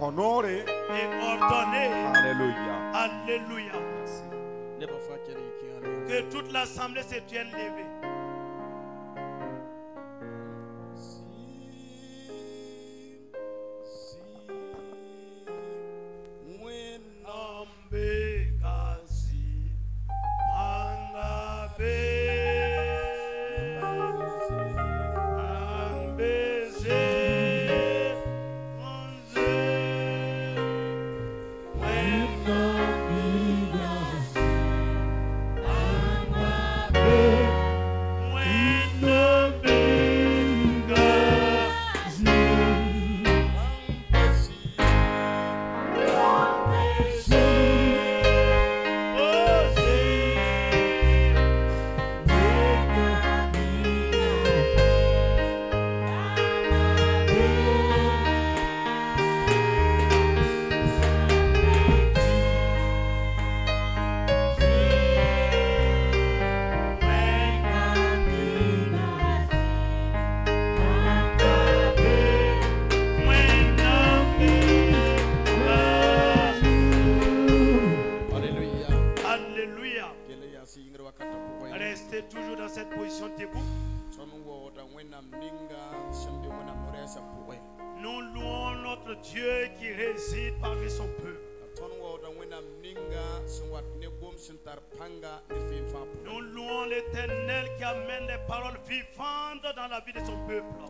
honorer et ordonner. Alléluia. Alléluia. Que toute l'assemblée se tienne levée. Restez toujours dans cette position debout. Nous louons notre Dieu qui réside parmi son peuple. Nous louons l'Éternel qui amène les paroles vivantes dans la vie de son peuple. Nous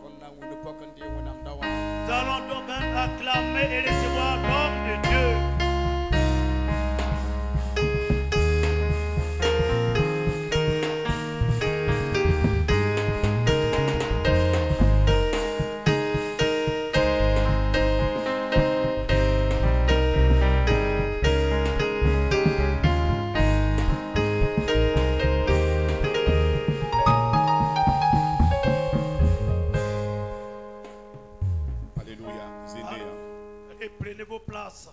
allons donc acclamer et recevoir l'homme de Dieu. Et prenez vos places.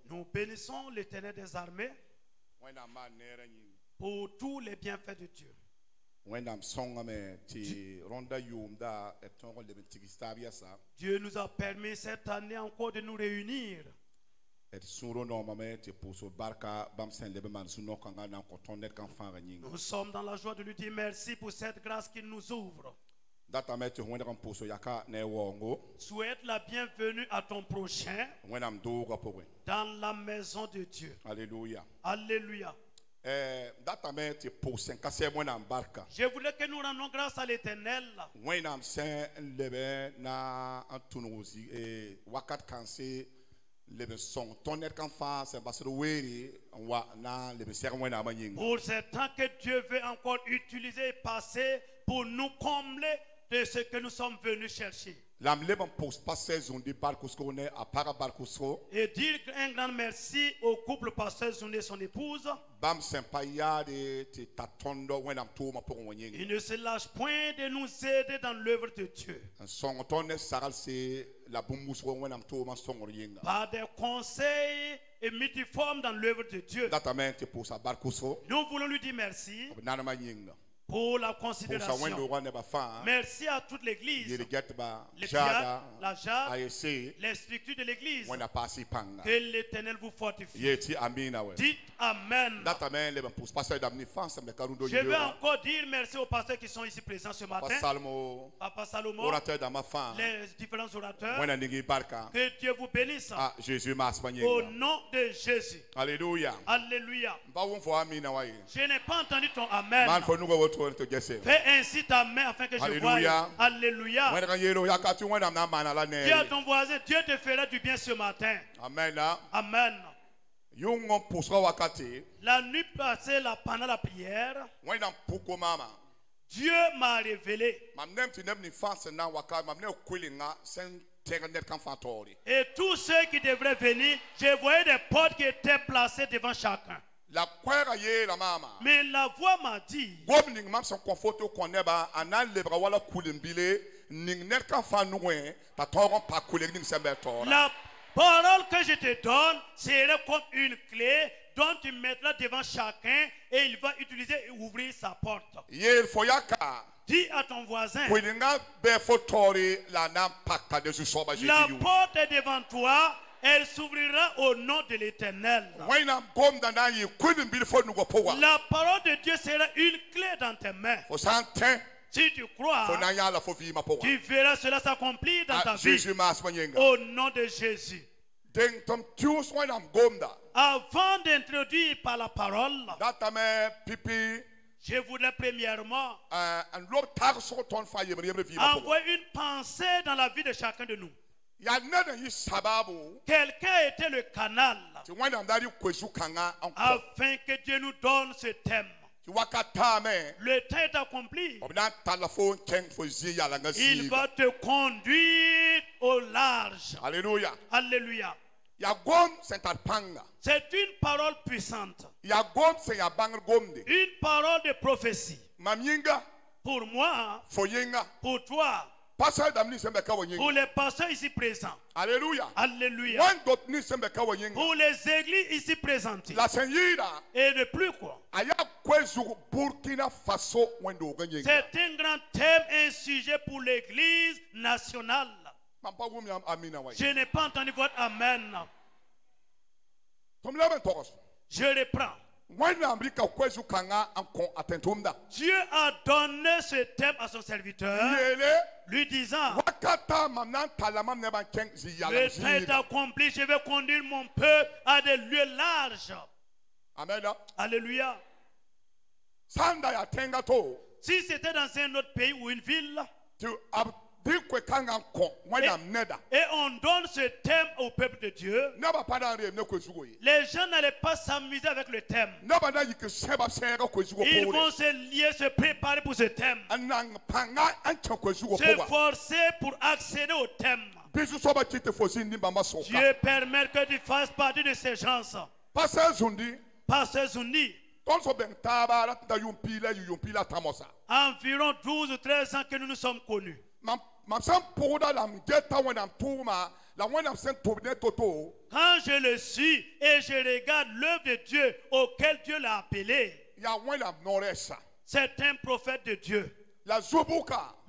Nous bénissons l'Éternel des armées pour tous les bienfaits de Dieu. Dieu nous a permis cette année encore de nous réunir. Nous sommes dans la joie de lui dire merci pour cette grâce qu'il nous ouvre. Souhaite la bienvenue à ton prochain dans la maison de Dieu. Alléluia. Alléluia. Je voulais que nous rendions grâce à l'Éternel. Pour ce temps que Dieu veut encore utiliser et passer pour nous combler de ce que nous sommes venus chercher. Et dire un grand merci au couple pasteur Zouné et son épouse. Il ne se lâche point de nous aider dans l'œuvre de Dieu. Par des conseils et multiformes dans l'œuvre de Dieu. Nous voulons lui dire merci pour la considération. Merci à toute l'église, les piades, la jade, les structures de l'église. Que l'Éternel vous fortifie. Dites Amen. Je veux encore dire merci aux pasteurs qui sont ici présents ce matin. Papa Salomon, les différents orateurs. Que Dieu vous bénisse. Au nom de Jésus. Alléluia. Alléluia. Je n'ai pas entendu ton Amen. Fais ainsi ta main afin que je voie. Alléluia. Dis à ton voisin, Dieu te fera du bien ce matin. Amen. Amen. La nuit passée, pendant la prière, Dieu m'a révélé. Et tous ceux qui devraient venir, je voyais des portes qui étaient placées devant chacun. Mais la voix m'a dit, parole que je te donne sera comme une clé dont tu mettras devant chacun et il va utiliser et ouvrir sa porte. Dis à ton voisin, la porte est devant toi, elle s'ouvrira au nom de l'Éternel. La parole de Dieu sera une clé dans tes mains. Si tu crois, tu verras cela s'accomplir dans ta vie. Au nom de Jésus. Avant d'introduire par la parole, je voudrais premièrement envoyer une pensée dans la vie de chacun de nous. Quelqu'un était le canal afin que Dieu nous donne ce thème. Le temps est accompli. Il va te conduire au large. Alléluia. Alléluia. C'est une parole puissante. Une parole de prophétie. Pour moi, pour toi, pour les pasteurs ici présents. Alléluia. Alléluia. Pour les églises ici présentes. Et de plus quoi. C'est un grand thème, un sujet pour l'église nationale. Je n'ai pas entendu votre amen. Je reprends. Dieu a donné ce thème à son serviteur, lui disant, le temps est accompli, je vais conduire mon peuple à des lieux larges. Amen. Alléluia. Si c'était dans un autre pays ou une ville, et on donne ce thème au peuple de Dieu, les gens n'allaient pas s'amuser avec le thème. Ils vont se lier, se préparer pour ce thème, se forcer pour accéder au thème. Dieu permet que tu fasses partie de ces gens. Pasteur Zundi, environ 12 ou 13 ans que nous nous sommes connus. Quand je le suis et je regarde l'œuvre de Dieu auquel Dieu l'a appelé, c'est un prophète de Dieu.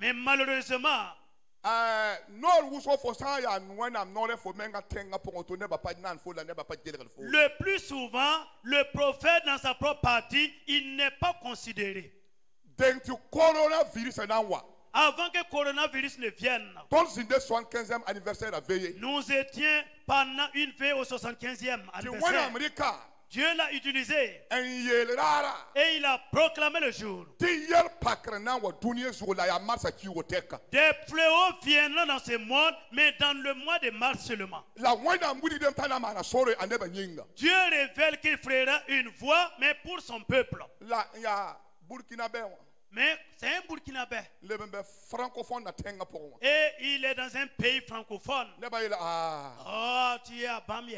Mais malheureusement, le plus souvent, le prophète dans sa propre partie, il n'est pas considéré. Avant que le coronavirus ne vienne, nous étions pendant une veille au 75e anniversaire. Dieu l'a utilisé et il a proclamé le jour. Des fléaux viendront dans ce monde, mais dans le mois de mars seulement. Dieu révèle qu'il fera une voix, mais pour son peuple. Mais c'est un Burkinabé. Et il est dans un pays francophone. Oh, tu es à Bambi.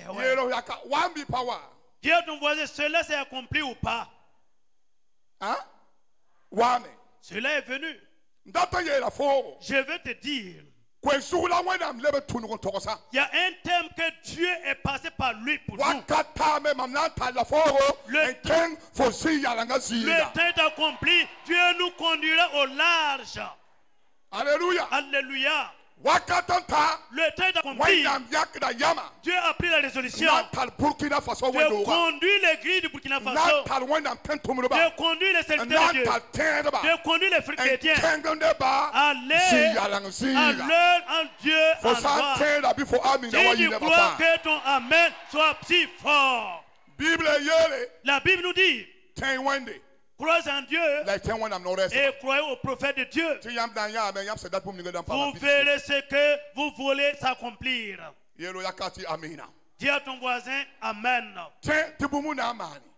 Dieu ton voisin, cela s'est accompli ou pas? Hein? Cela est venu. Je vais te dire. Il y a un thème que Dieu est passé par lui pour nous. Le temps est accompli. Dieu nous conduira au large. Alléluia. Alléluia. Le temps est accompli. Dieu a pris la résolution de conduire l'église du Burkina Faso, de conduire les serviteurs de Dieu, de conduire les frères chrétiens à l'heure en Dieu en gloire. Si tu crois que ton amen soit si fort. La Bible nous dit, croyez en Dieu et croyez au prophète de Dieu. Vous verrez ce que vous voulez s'accomplir. Dis à ton voisin, amen.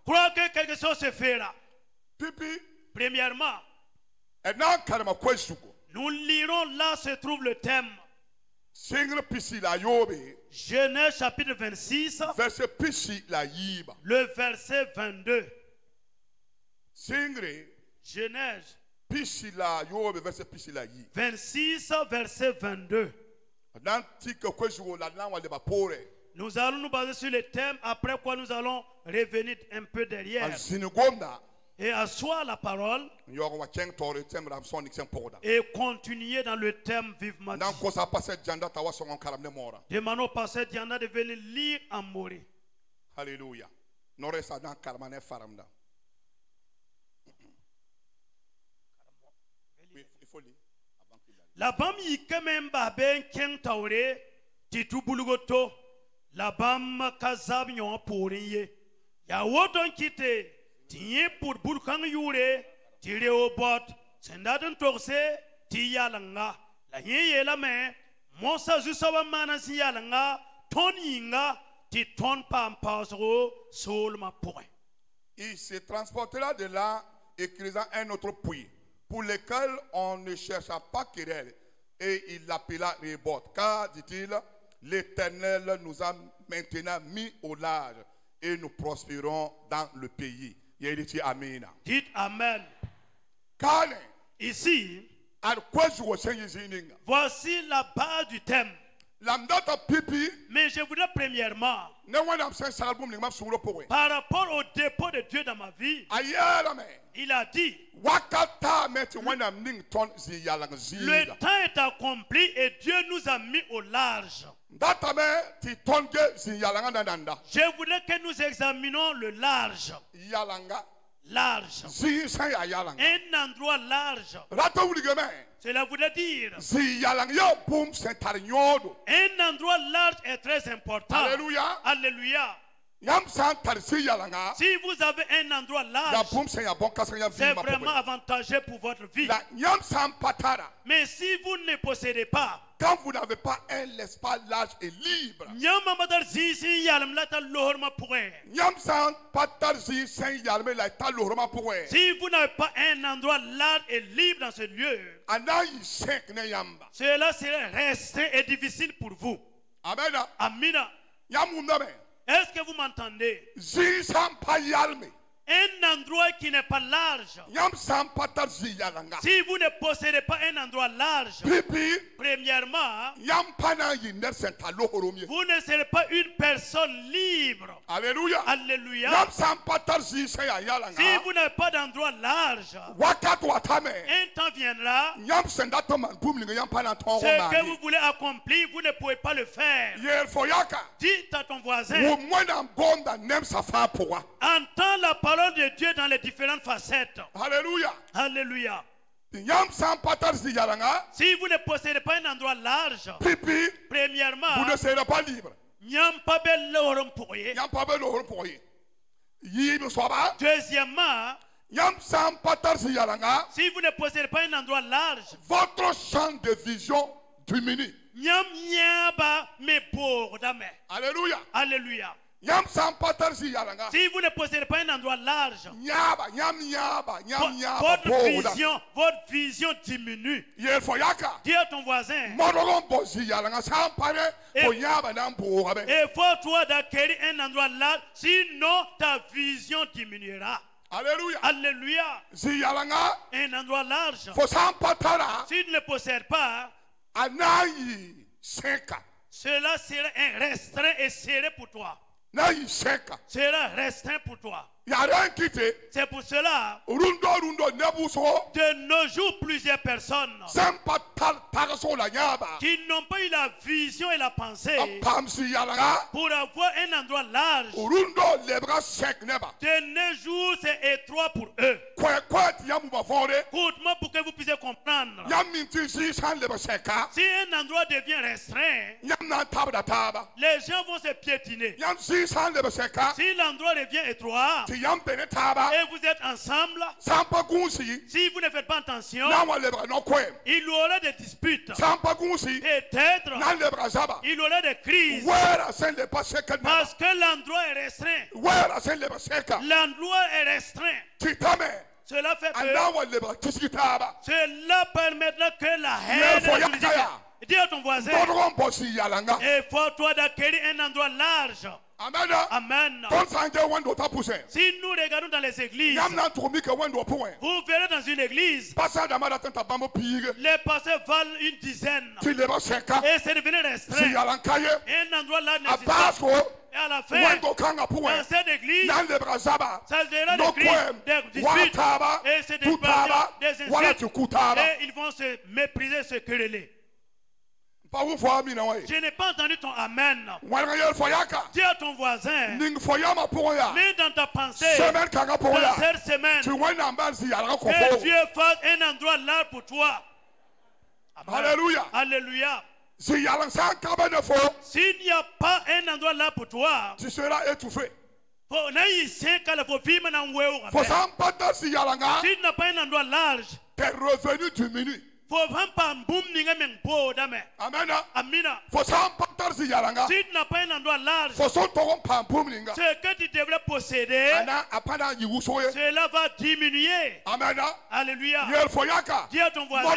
Crois que quelque chose se fera. Premièrement, nous lirons là se trouve le thème. Genèse chapitre 26, le verset 22. Genèse 26, verset 22. Nous allons nous baser sur le thème, après quoi nous allons revenir un peu derrière. Et asseoir la parole et continuer dans le thème vivement. Demandons au pasteur Diana de venir lire en Moré. Alléluia. La bam yikememba ben ken taure titu bulugoto la bam kazab nyon pourriye ya wodon kite tiye pour bulkan yure tire au bot sendaden torse ti yalanga la yeye la me mosa zusawa manasi yalanga ton yinga ti ton pam pasro sol ma point. Il se transportera de là et creusant un autre puits pour lequel on ne chercha pas querelle, et il l'appela Rébot, car, dit-il, l'Éternel nous a maintenant mis au large, et nous prospérons dans le pays. Il dit Amen. Dites Amen. Ici, voici la base du thème. Mais je voudrais premièrement, par rapport au dépôt de Dieu dans ma vie, il a dit, le temps est accompli et Dieu nous a mis au large. Je voulais que nous examinions le large. Large. Un endroit large. Cela voulait dire un endroit large est très important. Alléluia. Alléluia. Si vous avez un endroit large, c'est vraiment avantageux pour votre vie. Mais si vous ne possédez pas, quand vous n'avez pas un espace large et libre, si vous n'avez pas un endroit large et libre dans ce lieu, cela serait restreint et difficile pour vous. Amen. Amina. Est-ce que vous m'entendez? Un endroit qui n'est pas large. Si vous ne possédez pas un endroit large, premièrement, vous ne serez pas une personne libre. Alléluia. Alléluia. Si vous n'avez pas d'endroit large, un temps viendra, ce que vous voulez accomplir, vous ne pouvez pas le faire. Dites à ton voisin, entends la parole de Dieu dans les différentes facettes. Alléluia. Alléluia. Si vous ne possédez pas un endroit large, premièrement, vous ne serez pas libre. Deuxièmement, si vous ne possédez pas un endroit large, votre champ de vision diminue. Alléluia. Alléluia. Si vous ne possédez pas un endroit large, votre vision diminue. Dis à ton voisin, efforce-toi d'acquérir un endroit large, sinon ta vision diminuera. Alléluia. Alléluia. Un endroit large. Si tu ne le possèdes pas, cela sera un restreint et serré pour toi. Sera restreint pour toi. C'est pour cela, de nos jours, plusieurs personnes qui n'ont pas eu la vision et la pensée pour avoir un endroit large. De nos jours, c'est étroit pour eux. Écoute-moi pour que vous puissiez comprendre. Si un endroit devient restreint, les gens vont se piétiner. Si l'endroit devient étroit, et vous êtes ensemble, si vous ne faites pas attention, il y aura des disputes. Peut-être il y aura des crises. Parce que l'endroit est restreint. L'endroit est restreint. Cela fait que cela permettra que la haine. Dis à ton voisin, efforce-toi d'acquérir un endroit large. Amen. Amen. Si nous regardons dans les églises, vous verrez dans une église, les pasteurs valent une dizaine. Et c'est devenu restreint. Un endroit là n'existe pas. Et à la fin, dans cette église, ça sera des cris, des disputes, et c'est des insultes, et ils vont se mépriser, se quereller. Je n'ai pas entendu ton amen. Dis à ton voisin, mets dans ta pensée, dans cette semaine, que Dieu fasse un endroit là pour toi. Amen. Alléluia. Alléluia. S'il n'y a pas un endroit là pour toi, tu seras étouffé. Si tu n'as pas un endroit large, tes revenus diminuent. Amen. Amina. Si tu n'as pas un endroit large, ce que tu devrais posséder, cela va diminuer. Amen. Alléluia. Dis à ton voisin,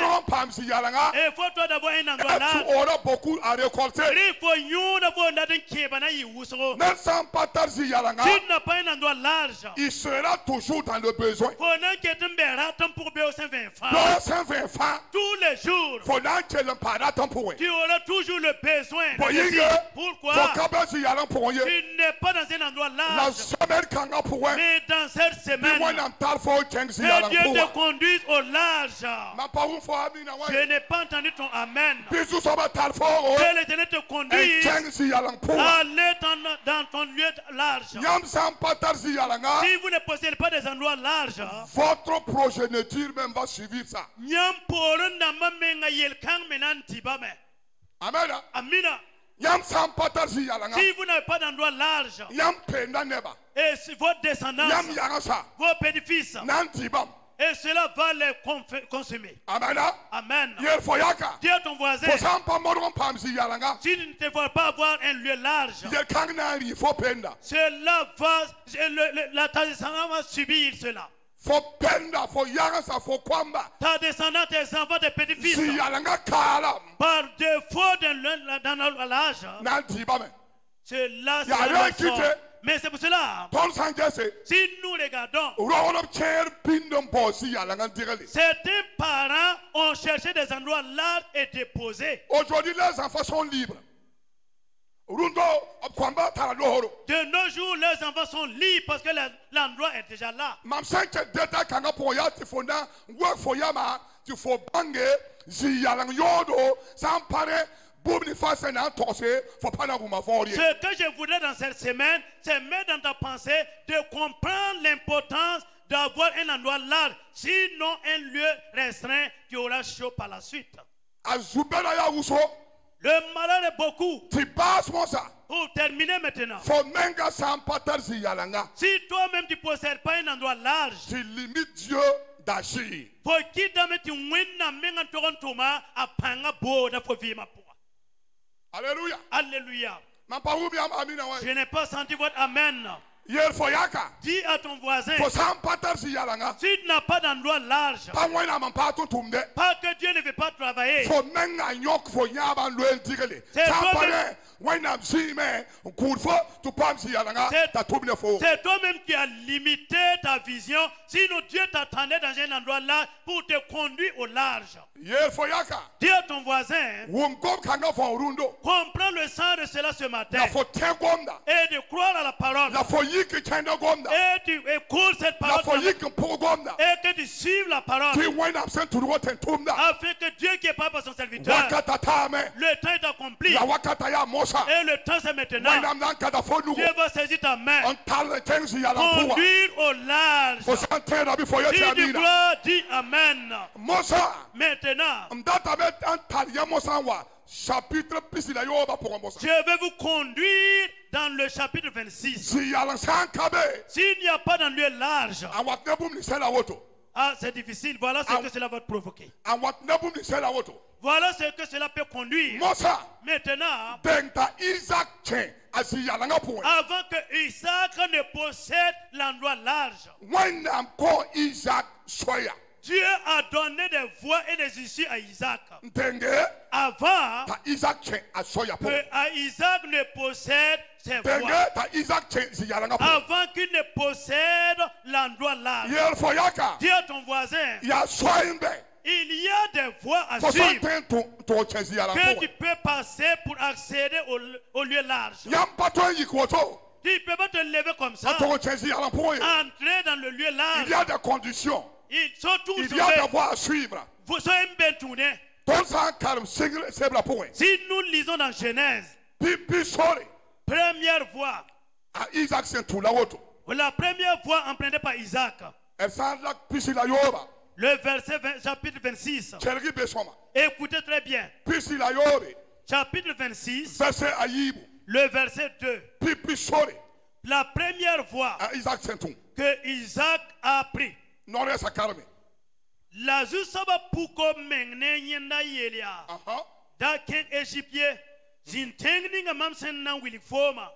il faut toi d'avoir un endroit large. Tu auras beaucoup à récolter. Si tu n'as pas un endroit large, il sera toujours dans le besoin. Tous les jours, tu auras toujours le besoin. Pourquoi? Tu n'es pas dans un endroit large, mais dans cette semaine, que Dieu te conduise au large. Je n'ai pas entendu ton amen. Que l'Éternel te conduise à aller dans ton lieu large. Si vous ne possédez pas des endroits larges, votre progéniture même va suivre ça. Amen. Amina. Si vous n'avez pas d'endroit large, et si votre descendance, vos petits-fils, et cela va les consommer. Amen. Amen. Dis à ton voisin, si tu ne te vois pas avoir un lieu large, cela va, ta descendance va subir cela. Ta descendance, tes enfants, tes petits-fils, par défaut d'un l'âge, cela sera. Mais c'est pour cela, si nous regardons, certains parents ont cherché des endroits larges et déposés. Aujourd'hui, les enfants sont libres. De nos jours, les enfants sont libres parce que l'endroit est déjà là. Ce que je voudrais dans cette semaine, c'est mettre dans ta pensée de comprendre l'importance d'avoir un endroit large. Sinon, un lieu restreint, tu auras chaud par la suite. Le malheur est beaucoup. Pour terminer maintenant, si toi-même tu ne possèdes pas un endroit large, tu limites Dieu d'agir. Alléluia. Alléluia. Je n'ai pas senti votre amen. Dis à ton voisin, si tu n'as pas d'endroit large, pas que Dieu ne veut pas travailler, c'est toi-même qui as limité ta vision. Sinon Dieu t'attendait dans un endroit là pour te conduire au large. Dis à ton voisin, comprends le sens de cela ce matin et de croire à la parole. Et tu écoutes cette parole et que tu suives la parole afin que Dieu qui est pas par son serviteur, le temps est accompli et le temps c'est maintenant. Dieu va saisir ta main, conduire au large. Si tu crois, dis amen. Maintenant, je vais vous conduire dans le chapitre 26. S'il n'y a pas d'un lieu large, c'est difficile. Voilà ce que cela va te provoquer. Voilà ce que cela peut conduire. Maintenant, avant que Isaac ne possède l'endroit large, Dieu a donné des voies et des issues à Isaac. Avant que Isaac ne possède ses voies. Avant qu'il ne possède l'endroit large. Dis à ton voisin. Il y a des voies à suivre que tu peux passer pour accéder au lieu large. Tu ne peux pas te lever comme ça. Entrer dans le lieu large. Il y a des conditions. Il y a des voies à suivre. Si nous lisons dans Genèse, première voie. La première voie empruntée par Isaac. Le verset chapitre 26. Écoutez très bien. Chapitre 26. Le verset 2. La première voie que Isaac a pris. La Zusaba Puko Mengne Yenda Yelia. Daken Égyptien. Zintengning Mamsen na Wilifoma.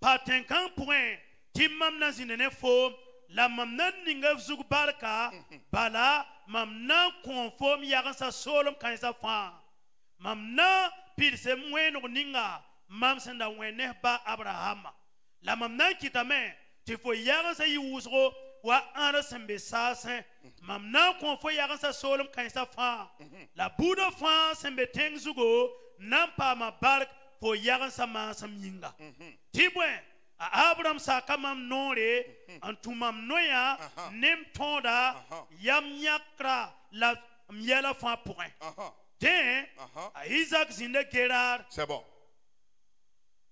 Patenkan point. Timam na zinene fom. La mamnan ninga zugbarka. Bala mamnan conforme yaransa solom kanisa fan. Mamnan pirse mweno ninga. Mamsen da wene ba Abraham. La mamnan kitame. Tifo yaransa yiwuzro. Wa anra sembe sase. Mamnan conforme yaransa solom kanisa fan. La bouda fan sembe tengzugo. Nampa ma bark fo yaransa masam yinga. Tibwen. Abraham sakamam nore antumam noya nem tonda yam yakra la miela fa point. Den Isaac zinde Gerar. C'est bon.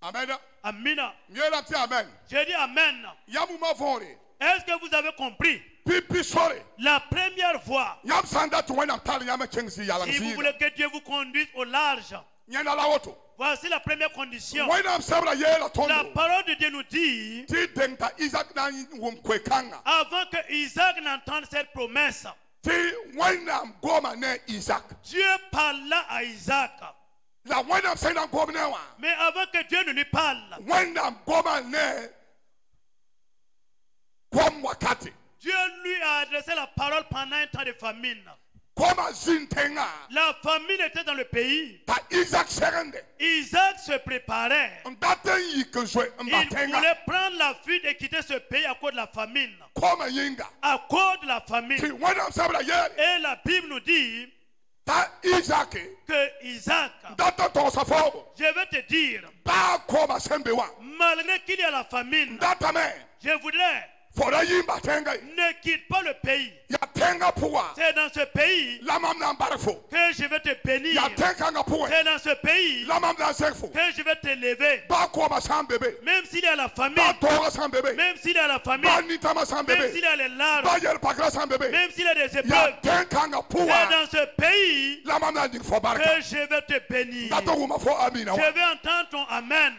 Amen. Amina. Miela ti amen. J'ai dit amen. Yamuma fore. Est-ce que vous avez compris? La première fois. Si vous voulez que Dieu vous conduise au large. Voici la première condition. La parole de Dieu nous dit, avant que Isaac n'entende cette promesse, Dieu parla à Isaac. Mais avant que Dieu ne lui parle, Dieu lui a adressé la parole pendant un temps de famine. La famine était dans le pays. Isaac se préparait. Il voulait prendre la fuite et quitter ce pays à cause de la famine. À cause de la famine. Et la Bible nous dit que Isaac, je vais te dire, malgré qu'il y a la famine, je voudrais ne quitte pas le pays. C'est dans ce pays que je vais te bénir. C'est dans ce pays que je vais te lever. Même s'il y a la famine, même s'il y a la famine, même s'il y a les larmes, même s'il y a des épreuves, c'est dans ce pays que je vais te bénir. Je vais entendre ton amen.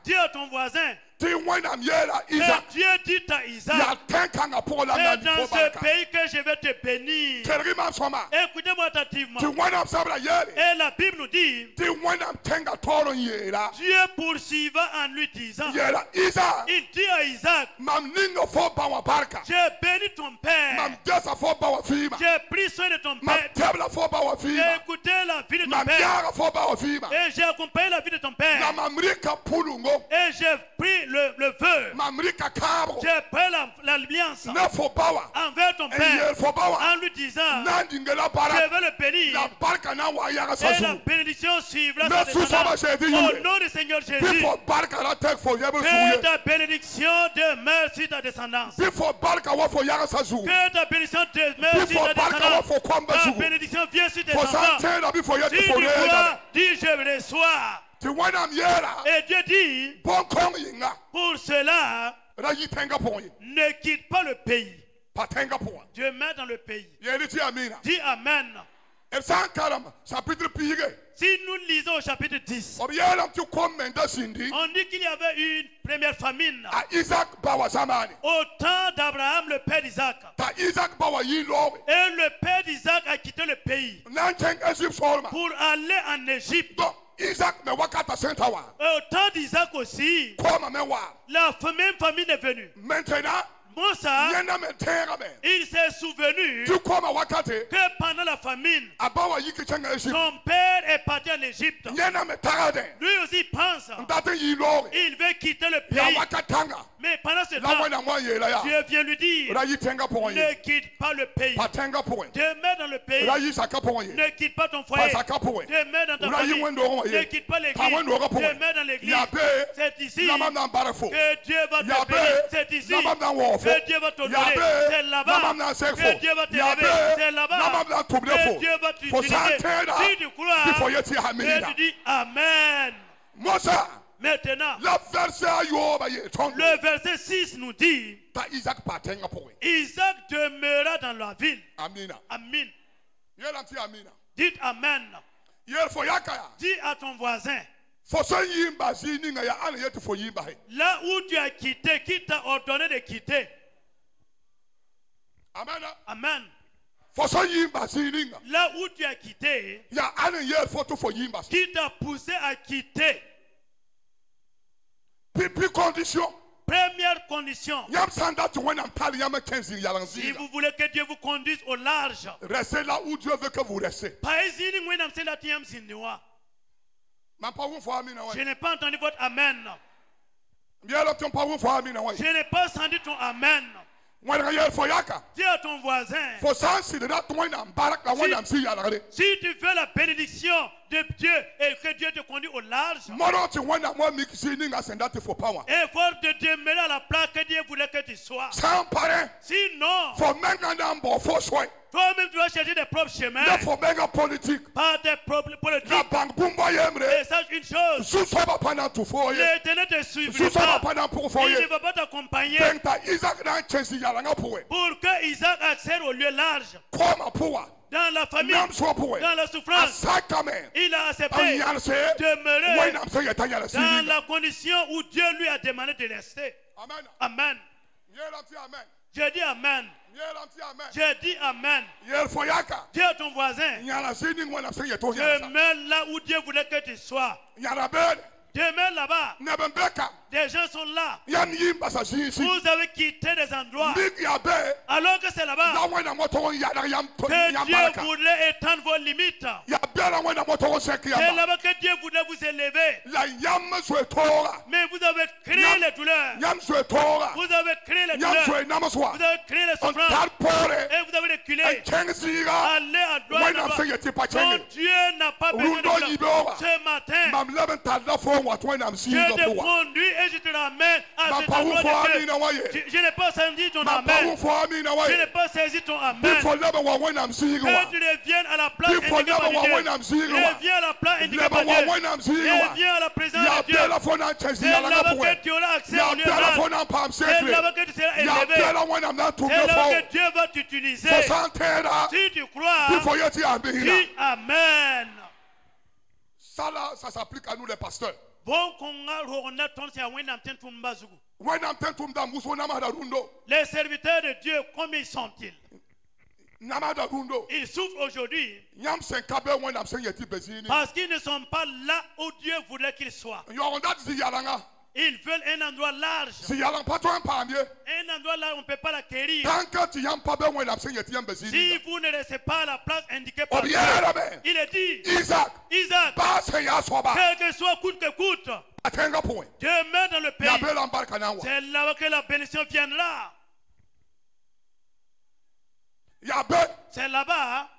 Dis à ton voisin, Dieu dit à Isaac, c'est dans ce pays que je vais te bénir. Écoutez-moi attentivement. Et la Bible nous dit, Dieu poursuiva en lui disant, il dit à Isaac, j'ai béni ton père, j'ai pris soin de ton père, j'ai écouté la vie de ton père, et j'ai accompagné la vie de ton père, et j'ai pris le vœu. J'ai pris l'alliance envers ton père en lui disant, je vais le bénir et la bénédiction suivra sa descendance. Au nom du Seigneur Jésus, que ta bénédiction demeure sur ta descendance. Que ta bénédiction demeure sur ta descendance. Ta bénédiction vient sur tes enfants. Si tu crois, dis je reçois. Et Dieu dit, pour cela, ne quitte pas le pays. Dieu met dans le pays. Dis amen. Si nous lisons au chapitre 10, on dit qu'il y avait une première famine au temps d'Abraham, le père d'Isaac. Et le père d'Isaac a quitté le pays pour aller en Égypte. Et au temps d'Isaac aussi, la même famine est venue. Moussa, il s'est souvenu que pendant la famine, son père est parti en Égypte. Lui aussi pense, il veut quitter le pays. Mais pendant ce temps, Dieu vient lui dire, ne quitte pas le pays. Demeure dans le pays. Ne quitte pas ton foyer. Demeure dans ta famille. Ne quitte pas l'église. Demeure dans l'église. C'est ici que Dieu va te bénir. C'est ici que Dieu va t'honorer. C'est là-bas que Dieu va t'élever. C'est là-bas que Dieu va t'utiliser. Si tu crois, que tu dis Amen. Maintenant, le verset 6 nous dit, Isaac demeura dans la ville. Amen. Dites Amen. Dis à ton voisin, là où tu as quitté, qui t'a ordonné de quitter. Amen. Amen. Là où tu as quitté, qui t'a poussé à quitter. Première condition. Si vous voulez que Dieu vous conduise au large, restez là où Dieu veut que vous restez. Je n'ai pas entendu votre Amen. Je n'ai pas entendu ton Amen. Dis à ton voisin, si tu veux la bénédiction de Dieu et que Dieu te conduit au large, effort de demeurer à la place que Dieu voulait que tu sois. Sinon, toi-même tu vas chercher des propres chemins. Pas des propres politiques. Et sache une chose, l'Éternel te suivra pas. Il ne va pas t'accompagner pour que Isaac accède au lieu large. Dans la famille, dans la souffrance, il a accepté de demeurer dans la condition où Dieu lui a demandé de rester. Amen. Je dis Amen. Je dis Amen. Dis à ton voisin, demeure là où Dieu voulait que tu sois. Demeure là-bas. Des gens sont là. Vous avez quitté des endroits. Alors que c'est là-bas que Dieu voulait étendre vos limites. C'est là-bas que Dieu voulait vous élever. Mais vous avez créé les douleurs. Vous avez créé les douleurs. Vous avez créé les souffrances. Et vous avez reculé. Allez à droite. Donc Dieu n'a pas besoin de vous. Ce matin, je te conduis et je te ramène à cet endroit de Dieu. Je n'ai pas saisi ton Amen. Je n'ai pas saisi ton Amen. Que tu reviennes à la place indiquée par Dieu. Reviens à la place indiquée par Dieu. Reviens à la présence de Dieu. C'est là-bas que tu auras accès au lieu large. C'est là-bas que tu seras élevé. C'est là-bas que Dieu va t'utiliser. Si tu crois, dis Amen. Ça s'applique à nous les pasteurs. Les serviteurs de Dieu, combien sont-ils? Ils souffrent aujourd'hui parce qu'ils ne sont pas là où Dieu voulait qu'ils soient. Ils veulent un endroit large. Un endroit là où on ne peut pas l'acquérir. Si vous ne restez pas à la place indiquée par Dieu, il est dit, Isaac, quel que soit coûte que coûte, demeure dans le pays. C'est là que la bénédiction viendra. C'est là-bas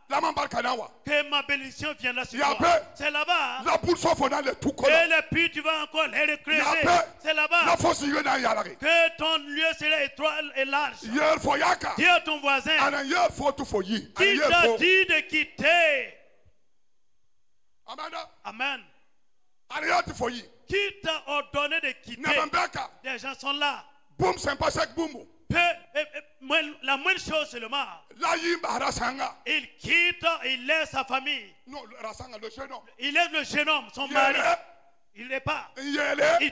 que ma bénédiction viendra sur toi. C'est là-bas que les puits tu vas encore les recreuser. C'est là-bas que ton lieu sera étroit et large. Dis à ton voisin qui t'a dit de quitter. Amen. Qui t'a ordonné de quitter? Les gens sont là. La moindre chose seulement. Il quitte, il laisse sa famille. Non, le jeune homme. Il laisse le jeune homme, son mari. Il n'est pas. Il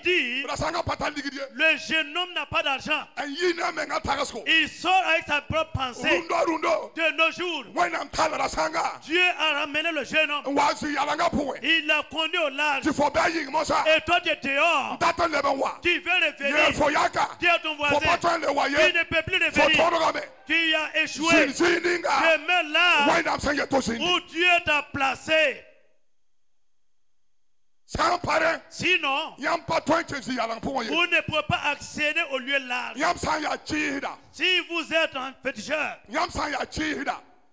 dit, le jeune homme n'a pas d'argent. Il sort avec sa propre pensée. De nos jours, Dieu a ramené le jeune homme. Il l'a conduit au large. Et toi tu es dehors. Tu veux revenir. Dis à ton voisin, tu ne peux plus revenir. Tu as échoué. Demeure là où Dieu t'a placé. Sinon, vous ne pouvez pas accéder au lieu large. Si vous êtes un féticheur,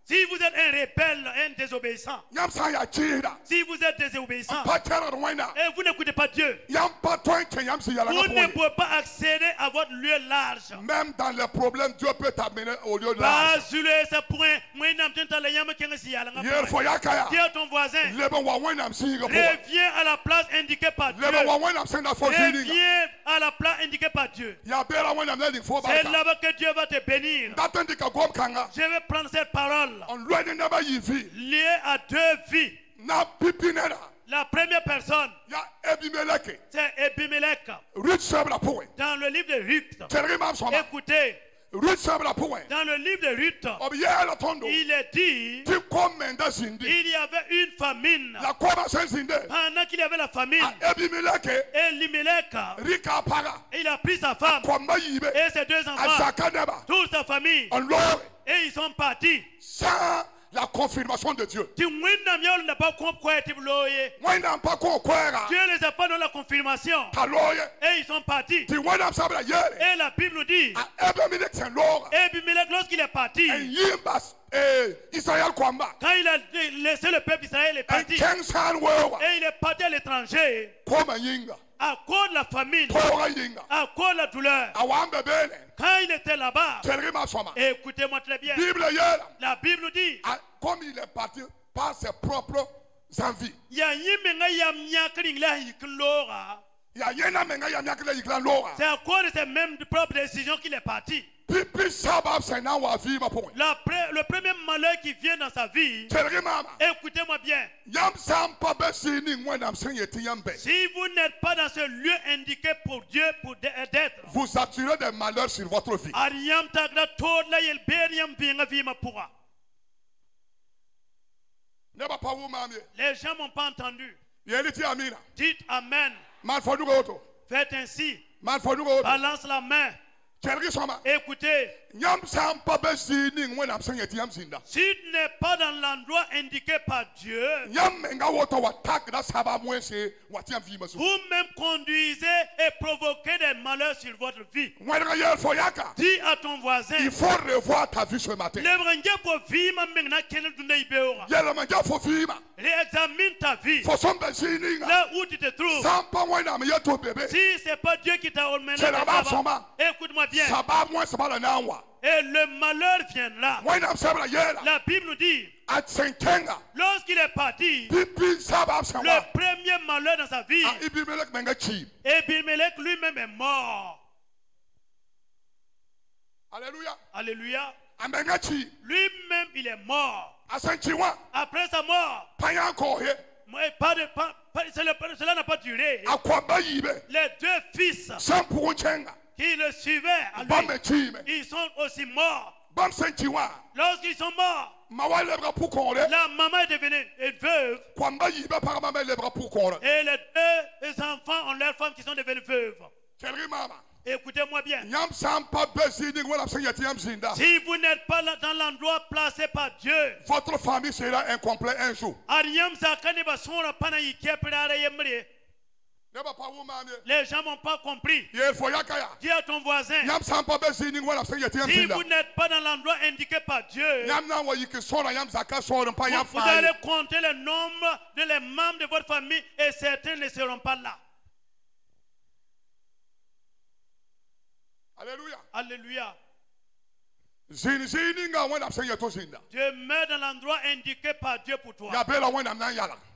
si vous êtes un rebelle, un désobéissant, si vous êtes désobéissant et vous n'écoutez pas Dieu, vous ne pouvez pas accéder à votre lieu large. Même dans les problèmes, Dieu peut t'amener au lieu large. Dis à ton voisin, reviens à la place indiquée par Dieu. Reviens à la place indiquée par Dieu. C'est là-bas que Dieu va te bénir. Je vais prendre cette parole lié à deux vies. La première personne, c'est Ebimelech. Dans le livre de Ruth, écoutez, dans le livre de Ruth, il est dit il y avait une famine. Pendant qu'il y avait la famine, Elimelech, il a pris sa femme et ses deux enfants, toute sa famille, et ils sont partis sans la confirmation de Dieu. Dieu ne les a pas donné la confirmation. Et ils sont partis. Et la Bible nous dit, Ebimelech, lorsqu'il est parti, quand il a laissé le peuple d'Israël, il est parti. Et il est parti à l'étranger. À cause de la famine, à cause de la douleur. Quand il était là-bas, écoutez-moi très bien, la Bible nous dit, comme il est parti par ses propres envies, c'est à cause de ses mêmes propres décisions qu'il est parti. Le premier malheur qui vient dans sa vie, écoutez-moi bien, si vous n'êtes pas dans ce lieu indiqué pour Dieu pour d'être, vous attirez des malheurs sur votre vie. Les gens n'ont pas entendu. Dites Amen. Faites ainsi. Balance la main. Écoutez, si tu n'es pas dans l'endroit indiqué par Dieu, vous-même conduisez et provoquez des malheurs sur votre vie. Dis à ton voisin, il faut revoir ta vie ce matin. Réexamine ta vie. Là où tu te trouves. Si ce n'est pas Dieu qui t'a emmené là-bas, écoute-moi bien. Et le malheur viendra. La Bible nous dit, lorsqu'il est parti, le premier malheur dans sa vie, Ebimelech lui-même est mort. Alléluia. Alléluia. Lui-même il est mort. Après sa mort, cela n'a pas duré. Les deux fils qui le suivaient à lui, ils sont aussi morts. Lorsqu'ils sont morts, la maman est devenue veuve. Et les deux enfants ont leurs femmes qui sont devenues veuves. Écoutez-moi bien. Si vous n'êtes pas dans l'endroit placé par Dieu, votre famille sera incomplète un jour. Les gens n'ont pas compris. Dis à ton voisin, si vous n'êtes pas dans l'endroit indiqué par Dieu, vous allez compter le nombre de membres de votre famille et certains ne seront pas là. Alléluia. Alléluia. Dieu met dans l'endroit indiqué par Dieu pour toi.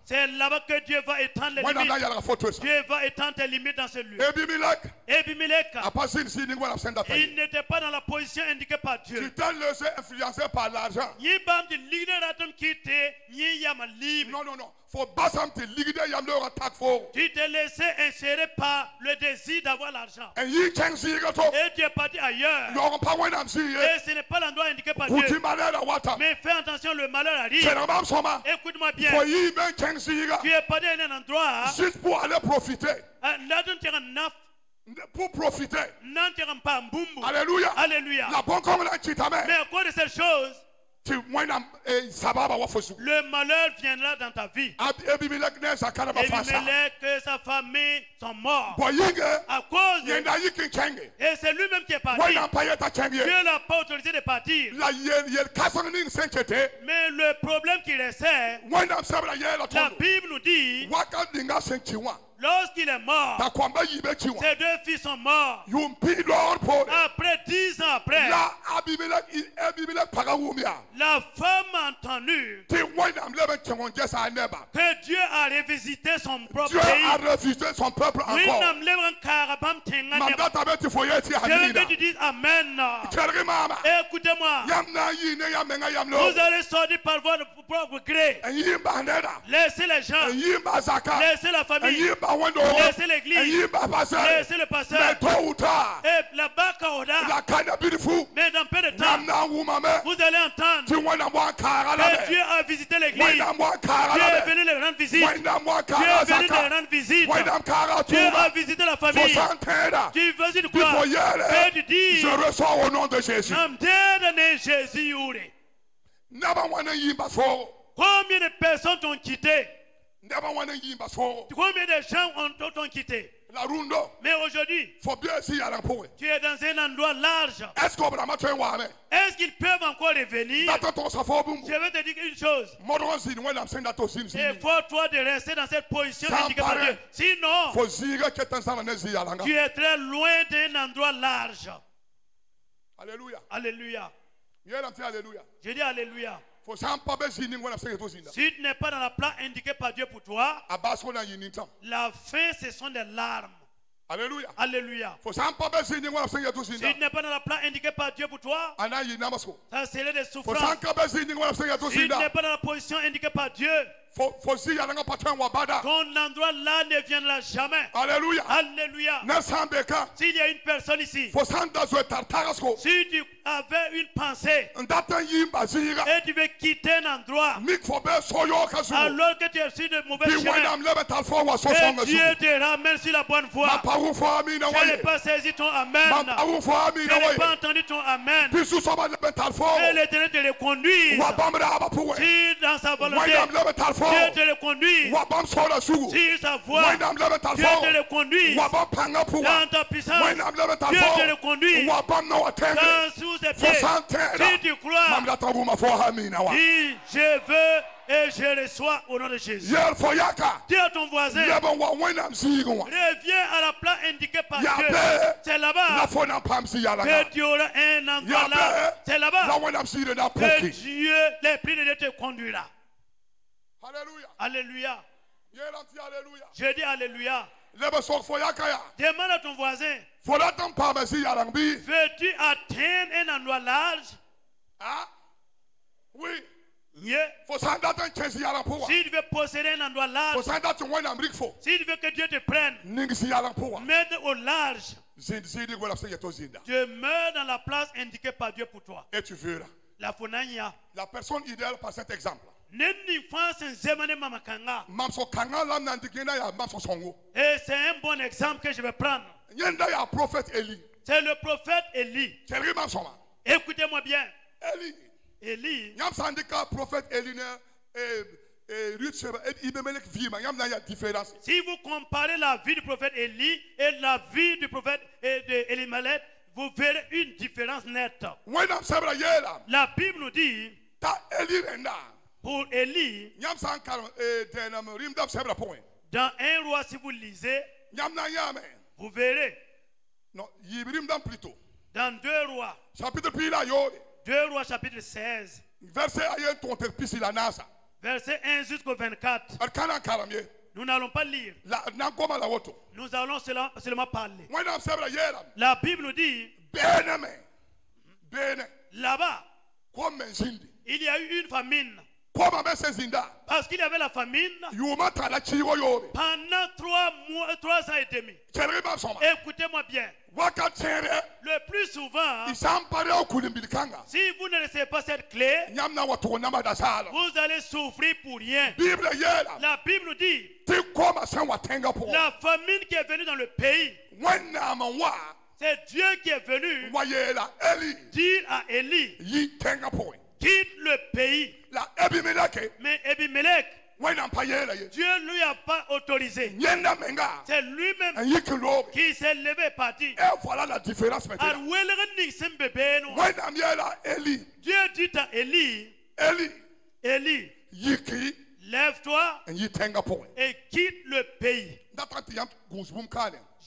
C'est là-bas que Dieu va étendre les limites. Dieu va étendre les limites dans ce lieu. Abimelech, il n'était pas dans la position indiquée par Dieu. Tu t'es laissé influencer par l'argent. Non, non, non. Tu t'es laissé insérer par le désir d'avoir l'argent. Et tu es parti ailleurs. Et ce n'est pas l'endroit indiqué par Dieu. Mais fais attention, le malheur arrive. Écoute-moi bien. Tu es parti à un endroit. Juste pour aller profiter. Pour profiter. Alléluia. Alléluia. Mais à cause de cette chose, le malheur viendra dans ta vie. Abimelech et sa famille sont morts. À cause de... Et c'est lui-même qui est parti. Dieu n'a pas autorisé de partir. Mais le problème qui restait, la Bible nous dit, lorsqu'il est mort, ses deux fils sont morts. Après 10 ans après, la femme a entendu que Dieu a revisité son propre pays. Dieu a revisité son peuple encore. Je veux que tu dises Amen. Écoutez-moi. Vous allez sortir par votre propre gré. Laissez les gens. Laissez la famille. Laissez l'église. Laissez le pasteur. Et la barque mais dans peu de temps, vous allez entendre que Dieu a visité l'église. Dieu est venu les rendre visite. Dieu est venu les rendre visite. Dieu a visité la famille. Tu veux dire quoi? Tu dis, je reçois au nom de Jésus. Combien de personnes t'ont quitté? Combien de gens t'ont quitté? Mais aujourd'hui, tu es dans un endroit large. Est-ce qu'ils peuvent encore revenir? Je vais te dire une chose. Il faut toi de rester dans cette position indiquée par Dieu. Sinon, tu es très loin d'un endroit large. Alléluia. Alléluia. Je dis Alléluia. Si tu n'es pas dans la plan indiqué par Dieu pour toi, la fin, ce sont des larmes. Alléluia. Alléluia. Si tu n'es pas dans la plan indiqué par Dieu pour toi, ça serait des souffrances. Si tu n'es pas dans la position indiquée par Dieu, ton endroit là ne viendra jamais. Alléluia. Alléluia. S'il y a une personne ici, si tu avais une pensée et tu veux quitter un endroit alors que tu es sur de mauvais chemin, et Dieu te ramène sur la bonne voie. Je n'ai pas saisi ton amen. Je n'ai pas entendu ton amen. Et l'Éternel te le conduit. Si dans sa volonté Dieu te le conduit. Si sa voix, Dieu te le conduit. Dans ta puissance, Dieu te le conduit. Dans sous ses pieds, si tu crois, dis je veux et je reçois au nom de Jésus. Dis à ton voisin, reviens à la place indiquée par Dieu. C'est là-bas que tu auras un endroit là. C'est là-bas que Dieu, l'Esprit de Dieu te conduira. Alléluia. Alléluia. Alléluia. Je dis Alléluia. Demande à ton voisin, veux-tu atteindre un endroit large? Ah, oui. Yeah. Si tu veux posséder un endroit large, si tu veux que Dieu te prenne, mets au large. Demeure dans la place indiquée par Dieu pour toi. Et tu verras. La personne idéale par cet exemple. Et c'est un bon exemple que je vais prendre. C'est le prophète Élie. Écoutez-moi bien. Élie. Si vous comparez la vie du prophète Élie et la vie du prophète Elimelech, vous verrez une différence nette. La Bible nous dit, pour Élie, dans un roi, si vous lisez, vous verrez. Dans 2 rois. 2 rois chapitre 16. Verset 1 jusqu'au 24. Nous n'allons pas lire. Nous allons seulement parler. La Bible nous dit, là-bas, il y a eu une famine. Parce qu'il y avait la famine pendant 3 ans et demi. Écoutez-moi bien. Le plus souvent, si vous ne laissez pas cette clé, vous allez souffrir pour rien. La Bible nous dit, la famine qui est venue dans le pays, c'est Dieu qui est venu dire à Élie, quitte le pays. Mais Abimelech, Dieu ne lui a pas autorisé. C'est lui-même qui s'est levé et parti. Et voilà la différence maintenant. Dieu dit à Élie, Élie, lève-toi et quitte le pays.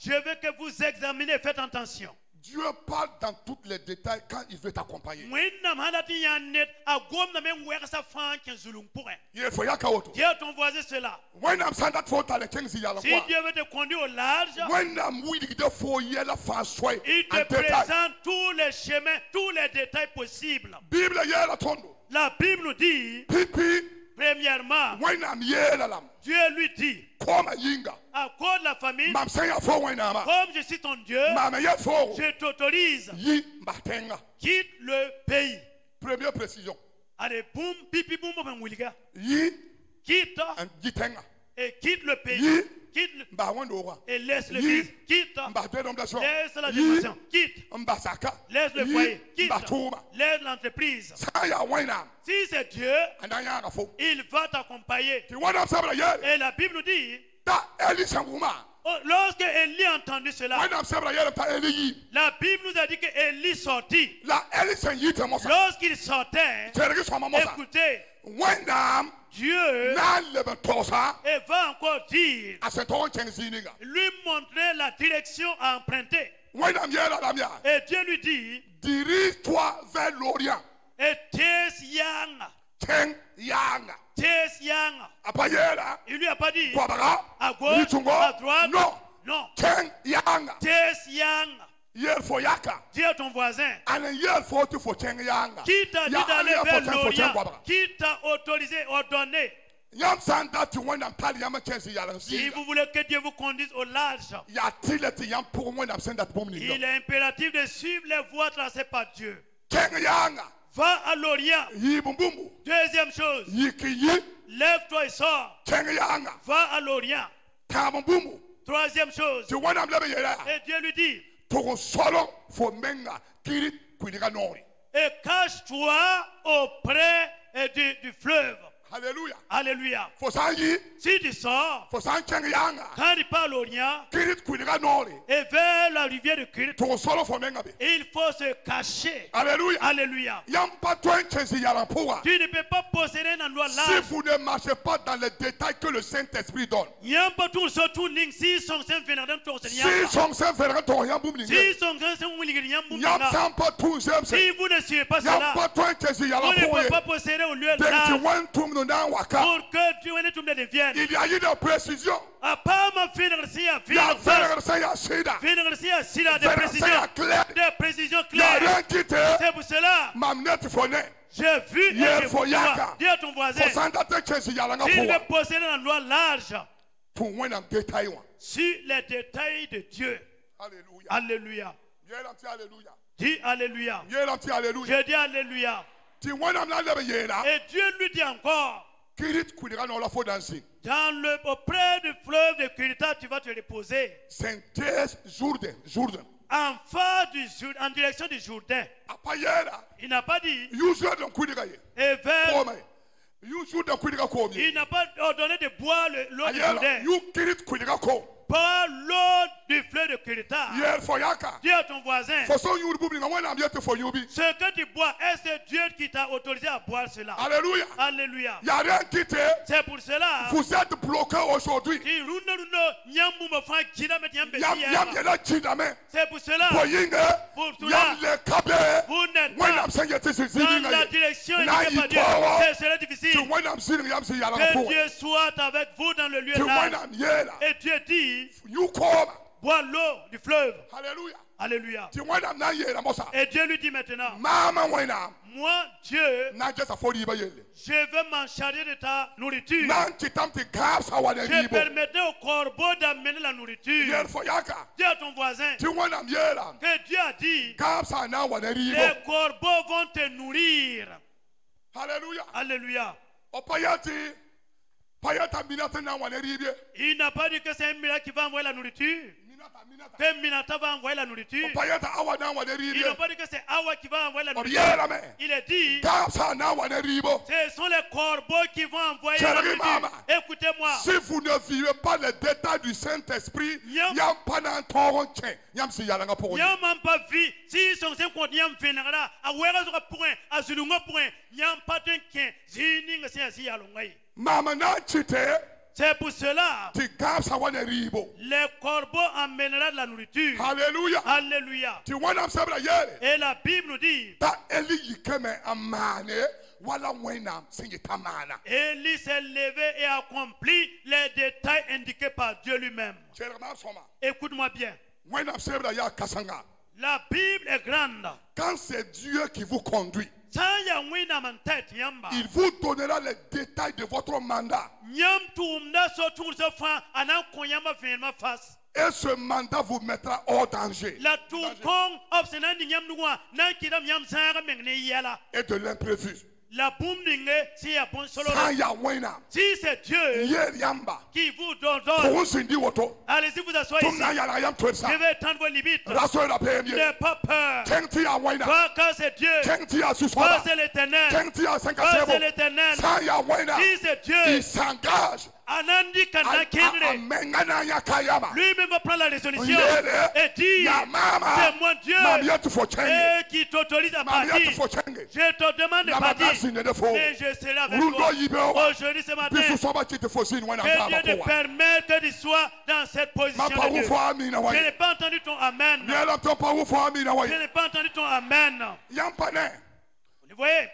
Je veux que vous examinez, faites attention. Dieu parle dans tous les détails quand il veut t'accompagner. Dieu a envoyé cela. Si Dieu veut te conduire au large, il te présente tous les chemins, tous les détails possibles. La Bible nous dit, premièrement, Dieu lui dit, à cause de la famine, comme je suis ton Dieu, je t'autorise, quitte le pays. Première précision. Allez, boum, pipi, boum, boum, quitte et quitte le pays. Quitte et laisse le pays. Quitte. Laisse la dimension. Quitte. Laisse le foyer. Quitte. Laisse l'entreprise. Si c'est Dieu, il va t'accompagner. Et la Bible nous dit, lorsque Élie a entendu cela, la Bible nous a dit que Élie sortit. Lorsqu'il sortait, écoutez, Dieu va encore dire, lui montrer la direction à emprunter. Et Dieu lui dit, dirige-toi vers l'Orient. Et il lui a pas dit à gauche, à droite. Non. Dis à ton voisin qui t'a dit d'aller vers l'Orient, qui t'a autorisé, ordonné. Si vous voulez que Dieu vous conduise au large, il est impératif de suivre les voies tracées par Dieu. Va à l'Orient. Deuxième chose, lève-toi et sors. Va à l'Orient. Troisième chose, et Dieu lui dit, et cache-toi auprès du fleuve. Alléluia. Alléluia. Si tu sors, quand il parle l'Orient et vers la rivière de Kirit, il faut se cacher. Alléluia. Alléluia. Tu ne peux pas posséder un endroit là. Si vous ne marchez pas dans les détails que le Saint-Esprit donne. Si vous ne suivez pas cela, vous ne pouvez pas posséder au lieu là. Pour que Dieu ne devienne. Il y a eu des précisions. Il y a des précisions claires. C'est pour cela. J'ai vu et je vois. Dis à ton voisin, il veut posséder un endroit large sur les détails de Dieu. Alléluia. Dis alléluia. Je dis alléluia. Et Dieu lui dit encore, auprès du fleuve de Kirita, tu vas te reposer. En face du Jourdain, en direction du Jourdain. Il n'a pas dit. Et vers. Il n'a pas ordonné de boire l'eau du Jourdain. Bois l'eau du fleuve de Kirita. Dis à ton voisin. Ce que tu bois, est-ce que Dieu qui t'a autorisé à boire cela? Alléluia. Alléluia. C'est pour cela. Vous êtes bloqué aujourd'hui. C'est pour cela. Pour cela. Vous n'êtes pas dans la direction indiquée par Dieu. C'est difficile. Que Dieu soit avec vous dans le lieu là. Et Dieu dit, bois l'eau du fleuve. Alléluia. Alléluia. Et Dieu lui dit maintenant, moi, Dieu, je veux m'en charger de ta nourriture. Je permettais au corbeau d'amener la nourriture. Dis à ton voisin que Dieu a dit, les corbeaux vont te nourrir. Alléluia. Alléluia. Il n'a pas dit que c'est un miracle qui va envoyer la nourriture. Que Minata va envoyer la nourriture. Il n'a pas dit que c'est Awa qui va envoyer la nourriture. Il a dit, ce sont les corbeaux qui vont envoyer la nourriture. Écoutez-moi. Si vous ne vivez pas les détails du Saint-Esprit, il n'y a pas vu. Si son Saint-Esprit yam vénéra, à Wera sera point, à Zulunga point, yam pas d'un quin, zining c'est ainsi à l'ongay. C'est pour cela les corbeaux amèneront de la nourriture. Alléluia. Alléluia. Et la Bible nous dit, Élie s'est levé et accompli les détails indiqués par Dieu lui-même. Écoute-moi bien. La Bible est grande. Quand c'est Dieu qui vous conduit, il vous donnera les détails de votre mandat. Et ce mandat vous mettra hors danger. Et de l'imprévu. Si c'est Dieu qui vous donne, allez-y vous asseoir ici. Je vais étendre vos limites. N'ayez pas peur. Quand c'est Dieu, quand c'est l'Éternel, quand c'est l'Éternel, si c'est Dieu, il s'engage. Lui-même va prendre la résolution et dire, c'est moi Dieu qui t'autorise à partir. Je te demande de partir et je serai avec toi. Aujourd'hui ce matin, que Dieu te permette que tu sois dans cette position de Dieu. Je n'ai pas entendu ton Amen. Je n'ai pas entendu ton Amen. Vous voyez?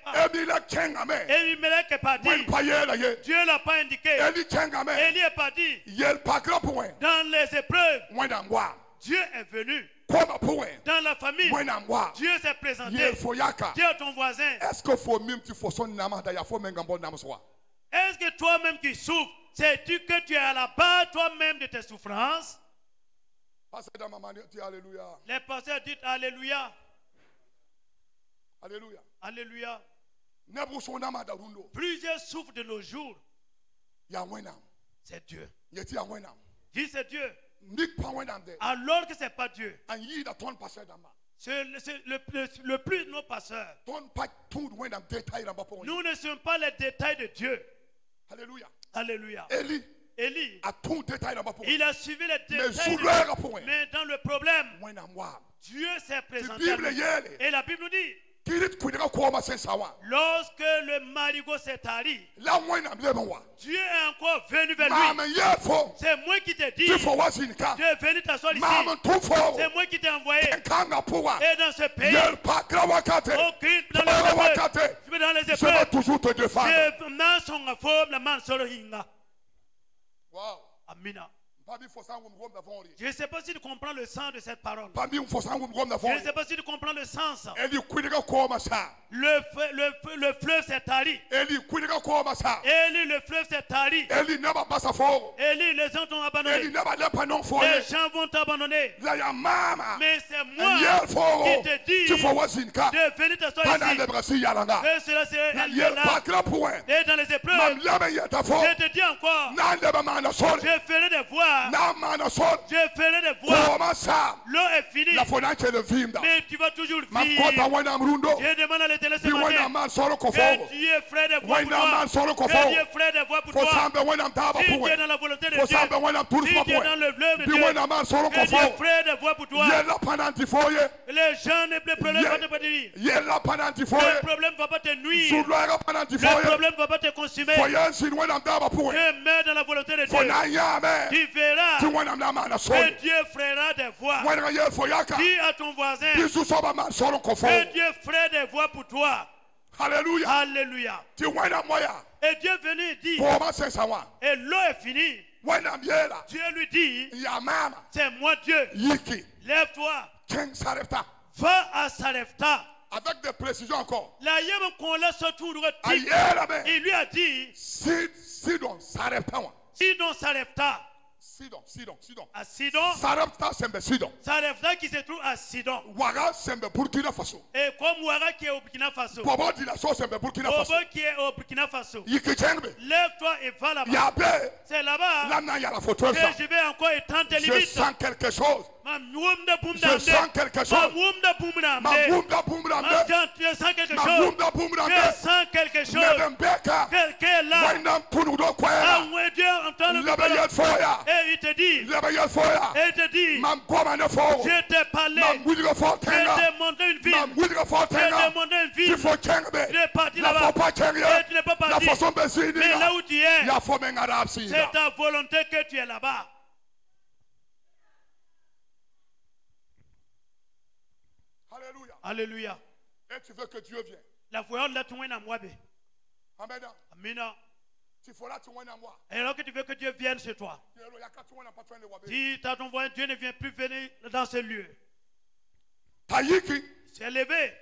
Elimelech est parti. Dieu ne l'a pas indiqué. Élie est parti. Dans les épreuves, Dieu est venu. Dans la famille, Dieu s'est présenté. Dis à ton voisin, est-ce que toi-même qui souffres, sais-tu que tu es à la base toi-même de tes souffrances? Les pasteurs disent Alléluia. Alléluia. Alléluia. Plusieurs souffrent de nos jours. C'est Dieu. Dis c'est Dieu. Alors que ce n'est pas Dieu. C'est le plus de nos pasteurs. Nous ne sommes pas les détails de Dieu. Alléluia. Alléluia. Élie, il a suivi les détails de Dieu. Mais dans le problème, Dieu s'est présenté à lui. Et la Bible nous dit, lorsque le marigot s'est tari, Dieu est encore venu vers lui. C'est moi qui t'ai dit, tu es venu t'asseoir ici. C'est moi qui t'ai envoyé. Et dans ce pays, dans les épreuves, je vais toujours te défendre. Wow. Amina. Je ne sais pas si tu comprends le sens de cette parole. Je ne sais pas si tu comprends le sens. Le fleuve s'est tari. Élie, le fleuve s'est tari. Élie, les gens t'ont abandonné. Les gens vont t'abandonner. Mais c'est moi qui te dis de venir t'asseoir ici. Et cela c'est un lieu là. Et dans les épreuves, je te dis encore, je ferai des voix. Je ferai des voix. L'eau est finie. Mais tu vas toujours vivre. Je demande à l'Éternel ce matin. Que Dieu ferait des voix pour toi. Que Dieu ferait des voix pour toi. Si tu es dans la volonté de Dieu. Si tu es dans le fleuve de Dieu. Que Dieu ferait des voix pour toi. Les gens ne problème va te dire. Le problème ne va pas te nuire. Le problème ne va pas te consumer. Que mets dans la volonté de Dieu. Tu verras que Dieu fera des voix. Dis à ton voisin que Dieu fera des voix pour toi. Alléluia. Alléluia. Et Dieu est venu dire, et l'eau est finie. Dieu lui dit, c'est moi Dieu. Lève-toi. Va à Sarepta. Avec des précisions encore. Il lui a dit, Sidon, Sarepta. Sidon, Sarepta. Sidon. À Sidon. Sarepta, c'est Sidon. Sarepta qui se trouve à Sidon. Ouaga, c'est Burkina Faso. Et comme Ouaga qui est au Burkina Faso. Bobo Dilasso, c'est Burkina Faso. Bobo qui est au Burkina Faso. Lève-toi et va là-bas. C'est là-bas que je vais encore étendre tes limites. Je sens quelque chose. Je sens quelque chose. Je sens quelque chose. Je sens quelque chose. Quelqu'un est là. Dieu entend le et il te dit. Et il te dit. Je t'ai parlé. Je t'ai montré une ville. Je t'ai montré une ville. Tu es parti là-bas. Et tu n'es pas parti. Mais là où tu es, c'est ta volonté que tu es là-bas. Alléluia. Et tu veux que Dieu vienne. La voyante la tourne à moi. Amen. Amina. Et alors que tu veux que Dieu vienne chez toi. Si tu as ton voisin, Dieu ne vient plus venir dans ce lieu. C'est levé.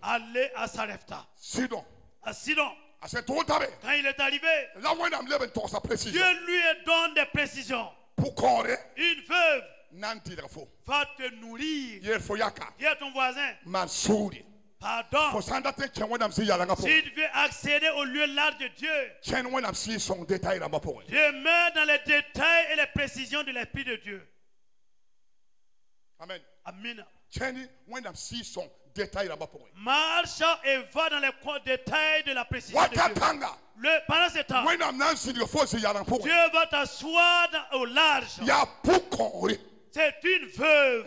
Allez à Sarepta. Sidon. À Sidon. Quand il est arrivé, Dieu lui donne des précisions. Une veuve va te nourrir. Dis à ton voisin. Pardon. Si tu veux accéder au lieu large de Dieu, je mets dans les détails et les précisions de l'Esprit de Dieu. Amen. Amen. Marche et va dans les détails de la précision de Dieu. Pendant ce temps, Dieu va t'asseoir au large. C'est une veuve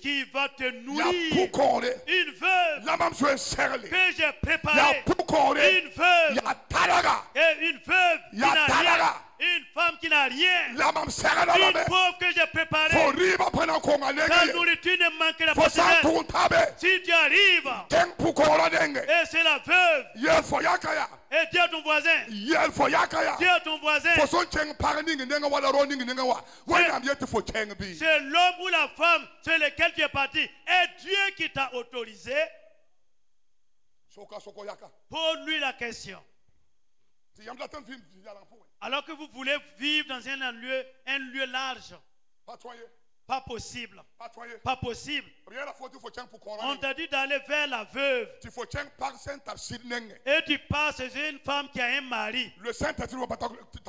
qui va te nourrir. Une veuve que j'ai préparée. Une veuve. Et une veuve qui n'a rien. Une femme qui n'a rien. Une pauvre que j'ai préparée. Ta nourriture ne manquera pas. Si tu arrives, et c'est la veuve. Et dis à ton voisin. Dis à ton voisin. C'est l'homme ou la femme sur lequel tu es parti. Et Dieu qui t'a autorisé. Pose-lui la question. Alors que vous voulez vivre dans un lieu large. Pas possible. Pas possible. On t'a dit d'aller vers la veuve. Et tu passes chez une femme qui a un mari.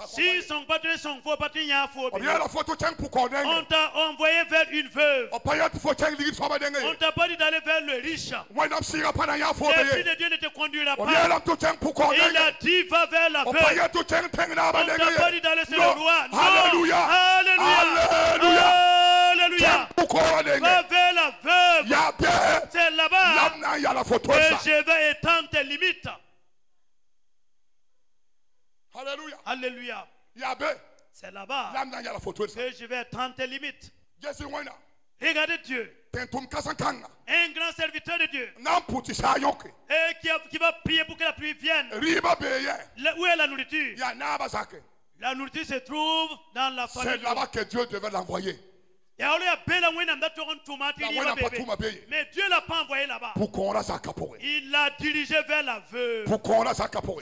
Si son patron son faux patron y a faux. On t'a envoyé vers une veuve. On t'a pas dit d'aller vers le riche. L'Esprit de Dieu ne te conduira pas. Il a dit va vers la veuve. On t'a pas dit d'aller sur le roi. Alléluia. Alléluia. Alléluia. Va vers la veuve. C'est là-bas. Et je vais étendre tes limites. Alléluia. Alléluia. C'est là-bas. Et je vais étendre tes limites. Regardez Dieu. Un grand serviteur de Dieu. Et qui va prier pour que la pluie vienne. Où est la nourriture? La nourriture se trouve dans la famille. C'est là-bas que Dieu devait l'envoyer. Mais Dieu ne l'a pas envoyé là-bas. Il l'a dirigé vers la veuve.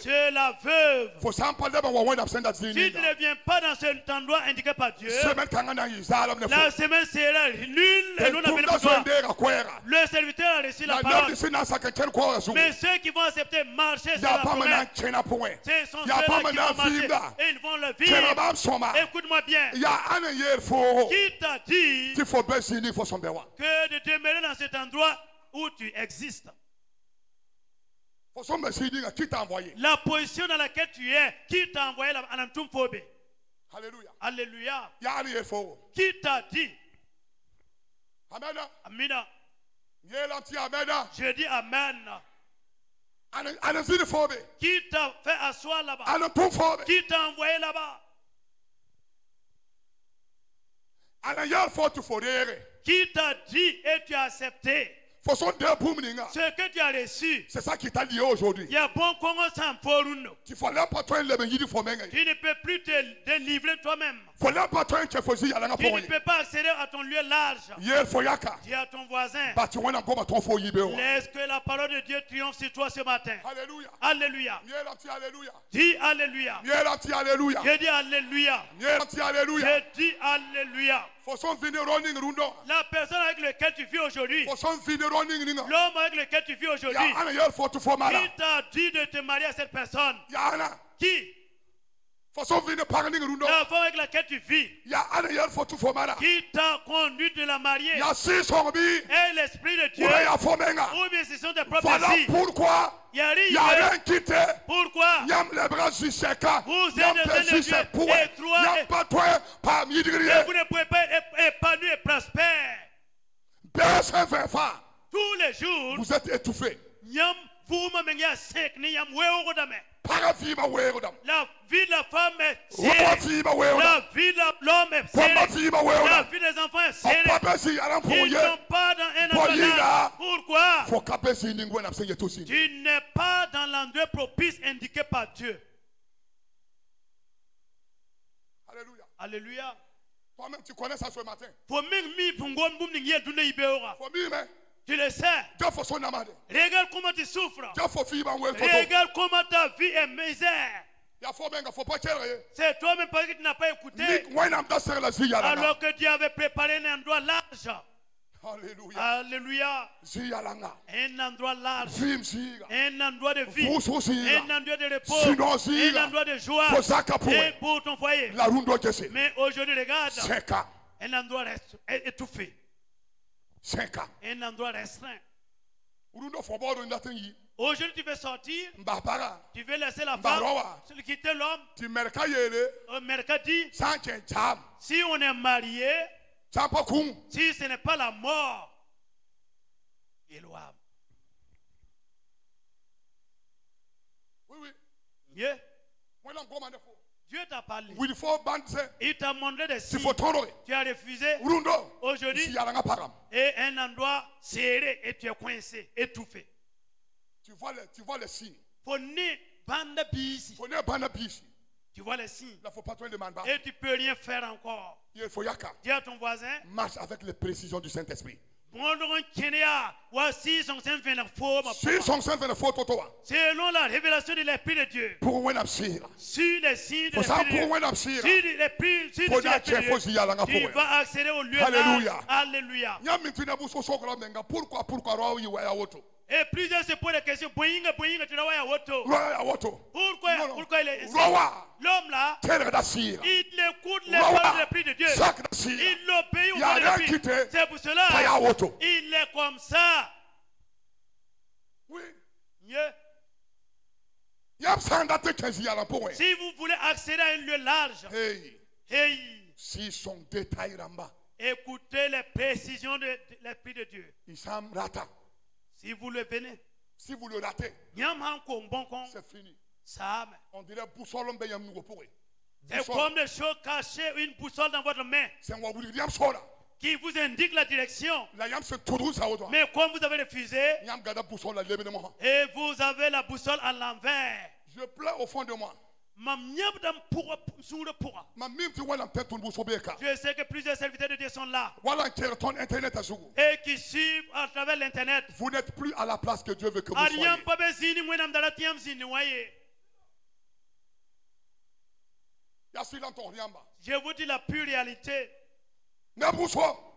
C'est la veuve. Si tu ne viens pas dans cet endroit indiqué par Dieu, la semaine sera nulle et nous n'avons pas besoin. Le serviteur a reçu la parole. Mais ceux qui vont accepter marcher sur la promesse, ce sont ceux qui vont marcher et ils vont le vivre. Écoute-moi bien. Qui t'a dit que de demeurer dans cet endroit où tu existes? Qui t'a envoyé? La position dans laquelle tu es, qui t'a envoyé là? Alléluia. Alléluia. Qui t'a dit? Amen. Amina. Amen. Je dis Amen. Qui t'a fait asseoir là-bas? Qui t'a envoyé là-bas? Qui t'a dit et tu as accepté? Ce que tu as reçu, c'est ça qui t'a lié aujourd'hui. Tu ne peux plus te délivrer toi-même. Tu ne peux pas accéder à ton lieu large. Dis à ton voisin, laisse que la parole de Dieu triomphe sur toi ce matin. Alléluia. Alléluia. Dis Alléluia. Je dis Alléluia. Je dis Alléluia. La personne avec laquelle tu vis aujourd'hui, l'homme avec lequel tu vis aujourd'hui, qui t'a dit de te marier à cette personne? Qui? La femme avec laquelle tu vis, qui t'a conduit de la marier, et l'Esprit de Dieu, ou bien ce sont des prophéties. Pourquoi il n'y a rien quitté. Pourquoi vous êtes dans un lieu étroit et vous ne pouvez pas être épanoui et prospère. Tous les jours, vous êtes étouffés. La vie de la femme est serrée. La vie de l'homme est serrée. La vie des enfants est serrée. Ils ne sont pas dans un endroit. Pourquoi? Tu n'es pas dans l'endroit propice indiqué par Dieu. Alléluia. Alléluia. Toi-même, tu connais ça ce matin. Tu le sais. Regarde comment tu souffres. Regarde comment ta vie est misère. C'est toi-même parce que tu n'as pas écouté. Alors que Dieu avait préparé un endroit large. Alléluia. Alléluia. Un endroit large. Un endroit de vie. Un endroit de repos. Un endroit de joie. Et pour ton foyer. Mais aujourd'hui, regarde. Un endroit étouffé. Un endroit restreint. Aujourd'hui, tu veux sortir. Tu veux laisser la femme. Quitter l'homme. Au mercredi. Si on est marié. Si ce n'est pas la mort. Il est louable. Oui. Yeah. Dieu t'a parlé. Il t'a montré des signes. Tu as refusé. Aujourd'hui, et un endroit serré et tu es coincé, étouffé. Tu vois les signes. Tu vois les signes. Et tu ne peux rien faire encore. Dis à ton voisin. Marche avec les précisions du Saint-Esprit. Selon la révélation de l'Esprit de Dieu. Sur les signes de l'Esprit de Dieu. Tu vas accéder au lieu là. Alléluia. Et plusieurs se posent la question. Pourquoi il est ici? L'homme là, il écoute les paroles de l'Esprit de Dieu. Il l'obéit au paroles de l'Esprit. C'est pour cela il est comme ça. Oui. Yeah. Si vous voulez accéder à un lieu large, écoutez les précisions de l'Esprit de Dieu. Si vous le venez, si vous le ratez, c'est fini. On dirait boussole. C'est comme des choses cachées, une boussole dans votre main qui vous indique la direction. Mais comme vous avez refusé, et vous avez la boussole à l'envers, je pleure au fond de moi. Je sais que plusieurs serviteurs de Dieu sont là et qui suivent à travers l'internet. Vous n'êtes plus à la place que Dieu veut que vous soyez. Je vous dis la pure réalité.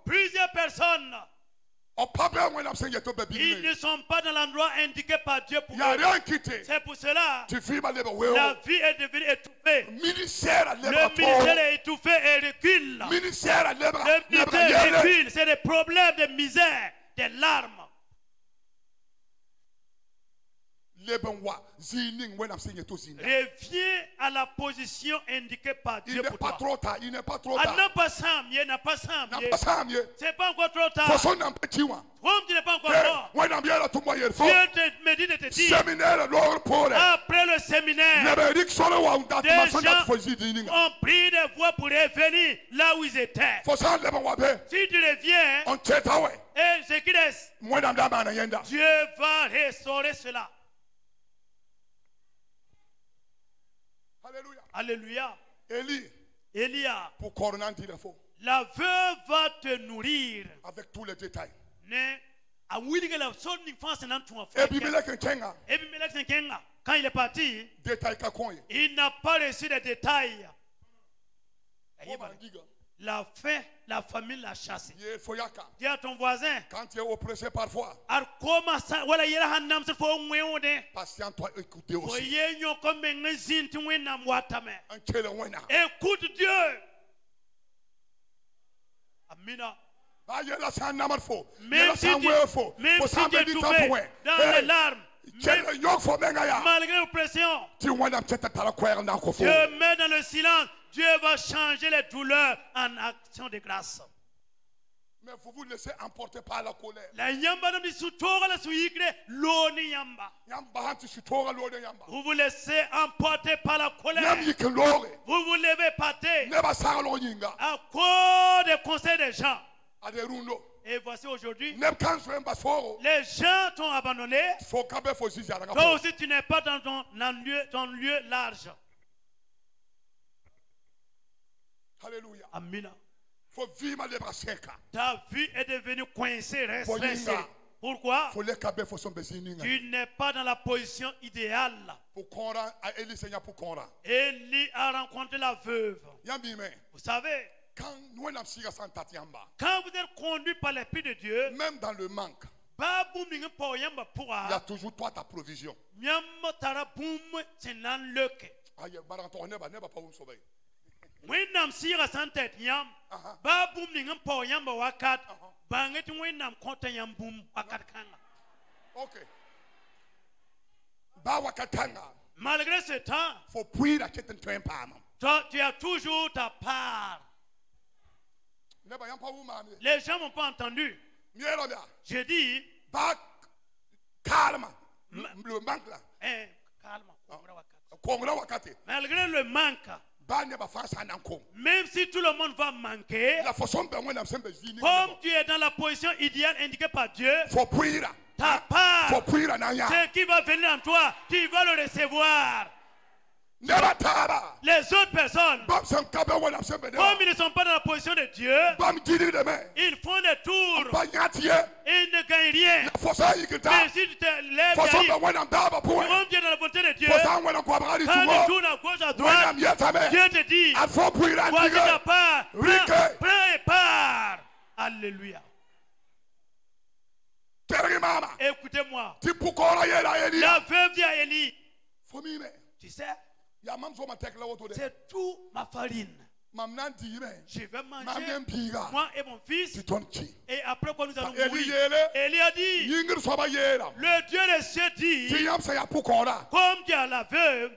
Plusieurs personnes, ils ne sont pas dans l'endroit indiqué par Dieu pour eux. C'est pour cela la vie est devenue étouffée. Le ministère est étouffé et recule. Le ministère recule. C'est des problèmes de misère, des larmes. Reviens à la position indiquée par Dieu pour toi. Il n'est pas trop tard. C'est pas encore trop tard. Comme tu n'es pas encore mort, Dieu te me dit de te dire, après le séminaire, des gens ont pris des voies pour revenir là où ils étaient. Si tu reviens, et ce qui reste, Dieu va restaurer cela. Alléluia. Elia, la veuve va te nourrir avec tous les détails. Quand il est parti, il n'a pas reçu les détails. La faim, la famine l'a chassé. Dis à ton voisin, quand tu es oppressé parfois, patiente-toi, écoutez aussi. Écoute Dieu. Amina. Même si tu es tombé dans les larmes, malgré l'oppression, Dieu met dans le silence. Dieu va changer les douleurs en action de grâce. Mais vous vous laissez emporter par la colère. Vous vous laissez emporter par la colère. Vous vous levez par terre à cause des conseils des gens. Et voici aujourd'hui, les gens t'ont abandonné. Toi aussi, tu n'es pas dans ton lieu large. Alléluia. Amina. Ta vie est devenue coincée, restreinte. Pourquoi? Tu n'es pas dans la position idéale. Élie a rencontré la veuve. Vous savez, quand vous êtes conduit par l'Esprit de Dieu, même dans le manque, il y a toujours toi ta provision. Wenam sira santet yam ba bum ningam po yam ba wakat banget wenam kota yam bum wakat kanga. OK. Ba wakatanga. Malgré ce temps, faut prier la quête de pas. Toi tu as toujours ta part. Les gens n'ont pas entendu. J'ai dit calme. Le manque là. Calme. Malgré le manque, même si tout le monde va manquer, comme tu es dans la position idéale indiquée par Dieu, ta part, ce qui va venir en toi, tu vas le recevoir. Les autres personnes, comme ils ne sont pas dans la position de Dieu, ils font des tours et ils ne gagnent rien. Mais si tu te lèves, comme tu es dans la volonté de Dieu, quand tu tournes à gauche, à droite, Dieu te dit, voici ta part, prépare. Alléluia. Écoutez-moi. La veuve dit à Élie, tu sais, c'est tout ma farine. Je vais manger, moi et mon fils. Et après quoi nous allons mourir. Élie a dit, le Dieu des cieux dit, comme Dieu a la veuve,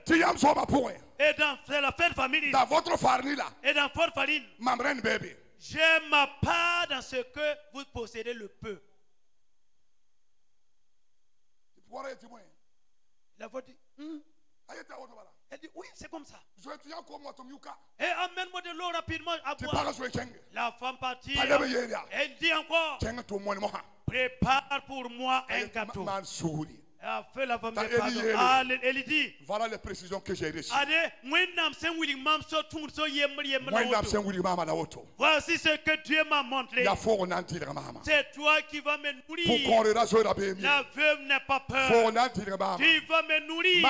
et dans la fête famille, dans votre farine là, et dans votre farine, j'ai ma part dans ce que vous possédez le peu. La voix dit, elle dit, oui, c'est comme ça. Et amène-moi de l'eau rapidement à boire. La femme partit. Elle dit encore, prépare pour moi un gâteau. A fait la femme de pardon. Elle dit, voilà les précisions que j'ai reçues. Voici ce que Dieu m'a montré. C'est toi qui vas me nourrir. La veuve n'a pas peur. Tu vas me nourrir.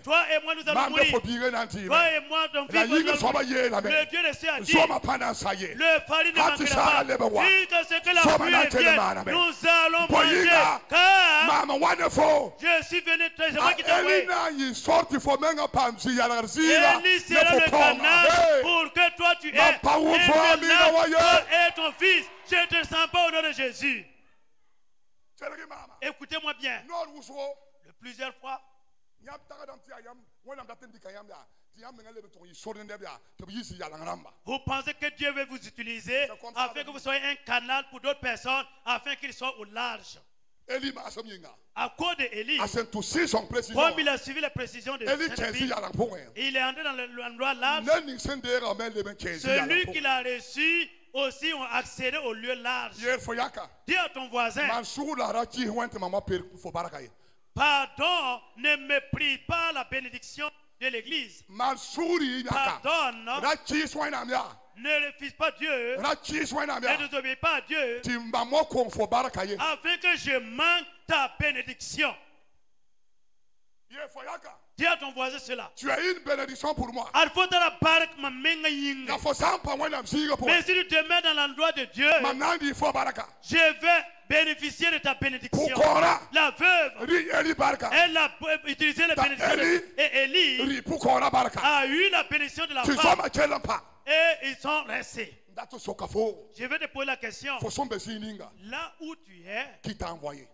Toi et moi nous allons mourir. Toi et moi ton fils va mourir. Le Dieu de cieux a dit, le farine ne manquera pas. Jusqu'à ce que la pluie revienne, nous allons manger. Car je suis venu très moi qui t'ai envoyé. Élie sera le canal pour que toi tu aies et ton fils. Je ne te sens pas au nom de Jésus. Écoutez-moi bien. plusieurs fois. Vous pensez que Dieu veut vous utiliser afin que vous soyez un canal pour d'autres personnes, afin qu'ils soient au large. À cause d'Élie, comme il a suivi les précisions de Saint-Pierre, il est entré dans l'endroit large. Celui qu'il a reçu aussi ont accédé au lieu large. Dis à ton voisin, pardon, ne méprise pas la bénédiction de l'église. Pardonne, ne refuse pas Dieu, ne désobéis pas à Dieu, afin que je manque ta bénédiction. Dis à ton voisin cela. Tu as une bénédiction pour moi. Mais si tu te mets dans l'endroit de Dieu, je vais bénéficier de ta bénédiction. La veuve, elle a utilisé la bénédiction et Élie a eu la bénédiction de la femme. Et ils sont restés. Je vais te poser la question. Là où tu es, qui t'a envoyé?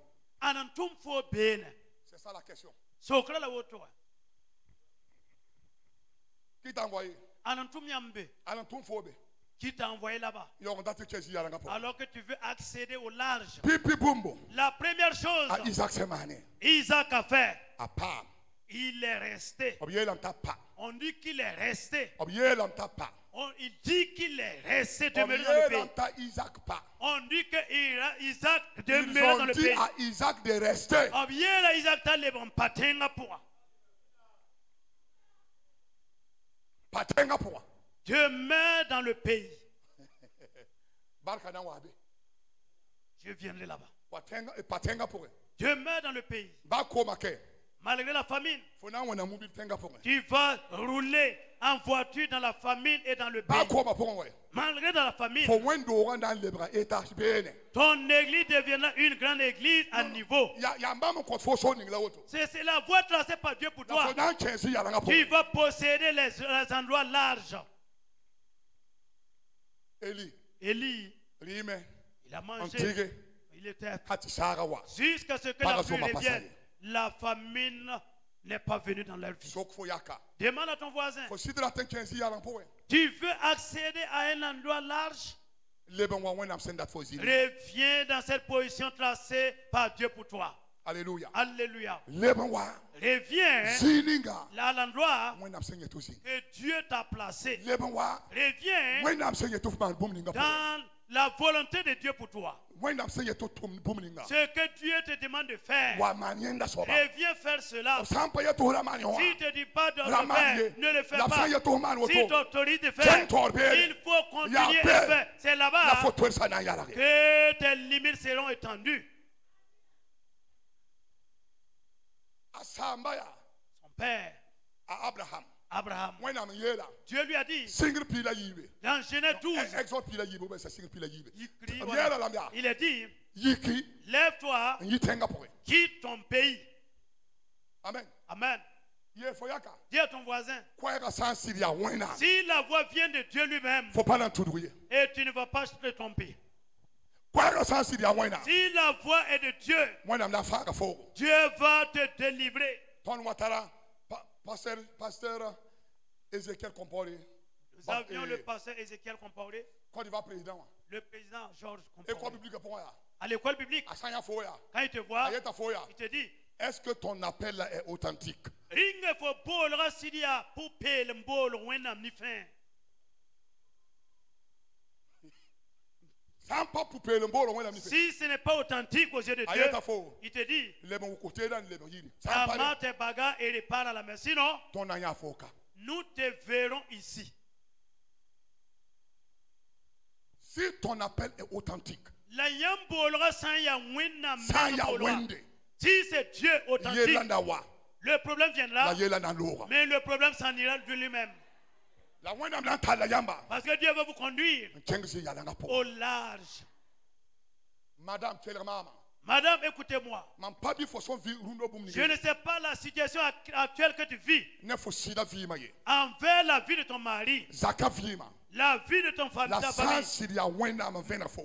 C'est ça la question. Qui t'a envoyé? Qui t'a envoyé là-bas? Alors que tu veux accéder au large. La première chose, Isaac a fait. Il est resté. On dit qu'il est resté. Il dit qu'il est resté demeuré dans le pays. On dit que Isaac demeure dans le pays. À Isaac de rester. Demeure dans le pays. Je viendrai là-bas. Demeure dans le pays. Malgré la famine, tu vas rouler en voiture dans la famine et dans le pays. Malgré dans la famine, ton église deviendra une grande église à niveau. C'est la voie tracée par Dieu pour toi. Tu vas posséder les endroits larges. Élie, il a mangé. Il était jusqu'à ce que la pluie revienne. La famine n'est pas venue dans leur vie. Demande à ton voisin. Tu veux accéder à un endroit large? Reviens dans cette position tracée par Dieu pour toi. Alléluia. Alléluia. Reviens à l'endroit que Dieu t'a placé. Reviens dans la volonté de Dieu pour toi. Ce que Dieu te demande de faire, reviens faire cela. S'il ne te dit pas de le faire, ne le fais pas. S'il t'autorise de faire, il faut continuer à faire. C'est là-bas que tes limites seront étendues. Son père, Abraham, Dieu lui a dit dans Genèse 12, il a dit, lève-toi, quitte ton pays. Amen. Amen. Dis à ton voisin, si la voix vient de Dieu lui-même, et tu ne vas pas te tromper. Si la voix est de Dieu, Dieu va te délivrer. Pasteur Ézéchiel Compaoré. Nous avions le pasteur Ézéchiel Compaoré. Président. Le président Georges Compaoré. À l'école biblique, quand il te voit, il te dit, est-ce que ton appel là est authentique? Si ce n'est pas authentique aux yeux de Dieu, il te dit, amasse tes bagages et repars à la maison. Sinon, nous te verrons ici. Si ton appel est authentique, si c'est Dieu authentique, le problème viendra, mais le problème s'en ira de lui-même. Parce que Dieu veut vous conduire au large. Madame, écoutez-moi. Je ne sais pas la situation actuelle que tu vis envers la vie de ton mari, La vie de ton famille, ta famille.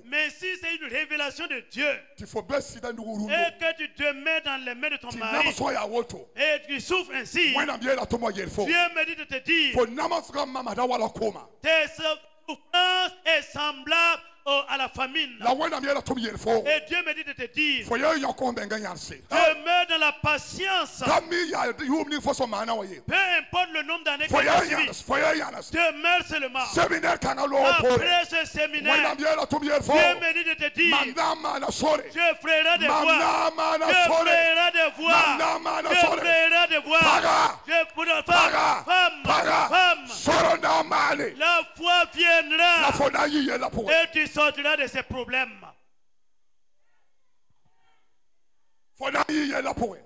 Mais si c'est une révélation de Dieu, et que tu te mets dans les mains de ton mari, et tu souffres ainsi, Dieu me dit de te dire, tes souffrances est semblable à la famine. Et Dieu me dit de te dire, demeure dans la patience. Peu importe le nombre d'années que tu as suivi, demeure seulement. Après ce séminaire, Dieu me dit de te dire, je ferai des voix, je ferai des voix, je ferai des voix, je ferai femme, la foi viendra et tu sortiras de ces problèmes.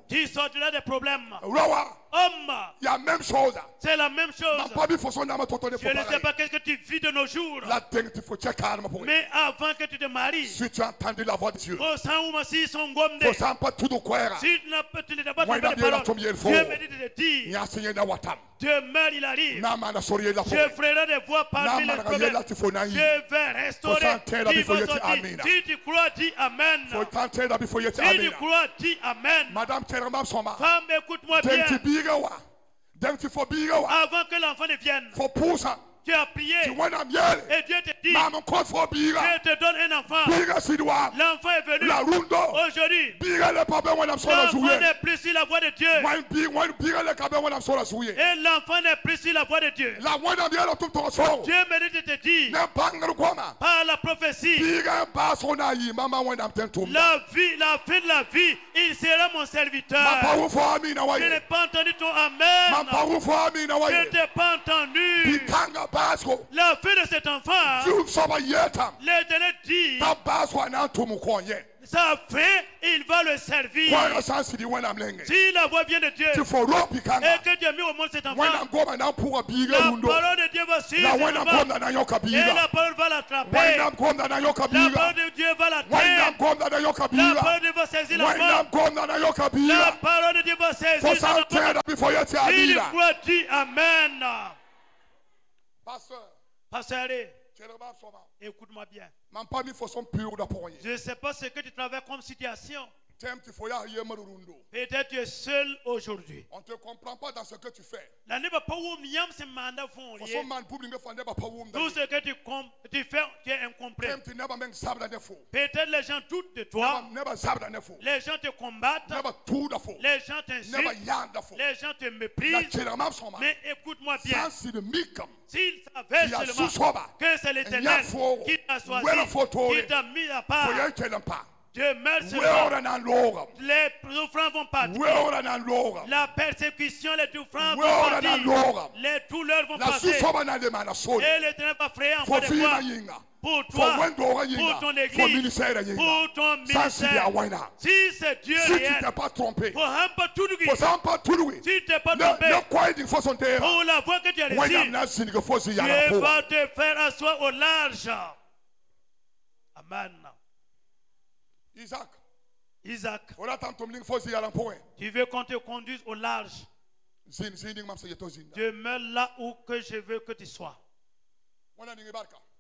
Tu sortiras des problèmes. Homme, c'est la même chose. Je ne sais pas qu'est-ce que tu vis de nos jours. Mais avant que tu te maries, si tu as entendu la voix de Dieu, si tu n'as pas de parole, Dieu me dit de te dire, demain il arrive, je ferai des voix parmi les problèmes, je vais restaurer. Si tu crois, dis Amen. Si tu crois, dis Amen. Femme, écoute-moi bien. Avant que l'enfant ne vienne, tu as prié et Dieu te dit, je te donne un enfant. L'enfant est venu. Aujourd'hui, l'enfant n'est plus sur la voie de Dieu. Et l'enfant n'est plus sur la voie de Dieu. Dieu me dit de te dire, par la prophétie, la fin de la vie, il sera mon serviteur. Je n'ai pas entendu ton Amen. Je ne t'ai pas entendu. La fin de cet enfant, l'Éternel dit, sa fin, il va le servir. Si la voix vient de Dieu et que Dieu a mis au monde cet enfant, la parole de Dieu va suivre cet enfant et la parole va l'attraper. La parole de Dieu va l'atteindre. La parole de Dieu va saisir l'enfant. La parole de Dieu va saisir cet enfant. Il croit, dit Amen. Pasteur, écoute-moi bien. Je ne sais pas ce que tu travailles comme situation. Peut-être tu es seul aujourd'hui. On ne te comprend pas dans ce que tu fais. Tout ce que tu fais, tu es incompris. Peut-être les gens doutent de toi. Les gens te combattent. Les gens t'insultent. Les gens te méprisent. Mais écoute-moi bien. S'ils savaient seulement que c'est l'Éternel qui t'a choisi, qui t'a mis à part, Dieu merci. Les souffrances vont partir. La persécution, les souffrances vont partir. Les douleurs vont passer. Et l'Éternel va frayer en de toi. Pour toi, pour ton église, pour ton ministère. Si c'est Dieu réel, pour un peu tout le si tu n'es pas trompé, pour la voix que tu as reçue, Dieu va te faire asseoir au large. Amen. Isaac, tu veux qu'on te conduise au large. Demeure là où que je veux que tu sois.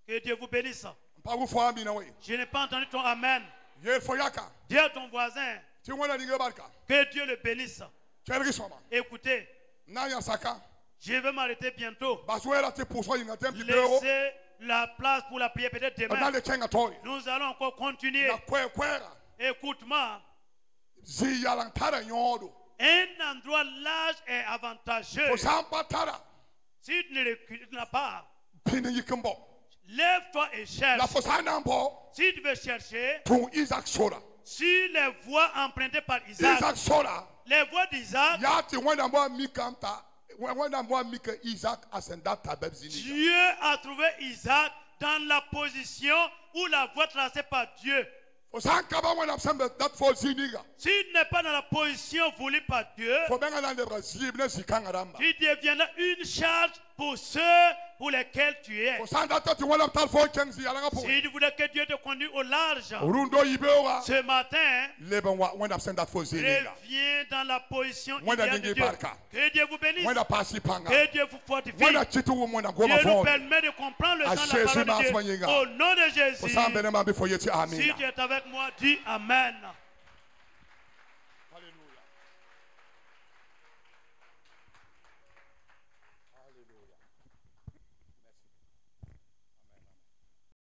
Que Dieu vous bénisse. Je n'ai pas entendu ton Amen. Dis à ton voisin que Dieu le bénisse. Écoutez, je vais m'arrêter bientôt. Laissez la place pour la prière peut-être demain. Nous allons encore continuer. Écoute-moi. Un endroit large est avantageux. Si tu ne l'as pas, lève-toi et cherche. Si tu veux chercher, si les voies empruntées par Isaac, les voies d'Isaac, Dieu a trouvé Isaac dans la position où la voie tracée par Dieu. S'il n'est pas dans la position voulue par Dieu, il deviendra une charge pour ceux pour lesquels tu es. Si tu voulais que Dieu te conduise au large, ce matin, reviens dans la position idéale de Dieu. Que Dieu vous bénisse. Que Dieu vous fortifie. Dieu nous permet de comprendre le sens de la parole de Dieu. Au nom de Jésus, si tu es avec moi, dis Amen.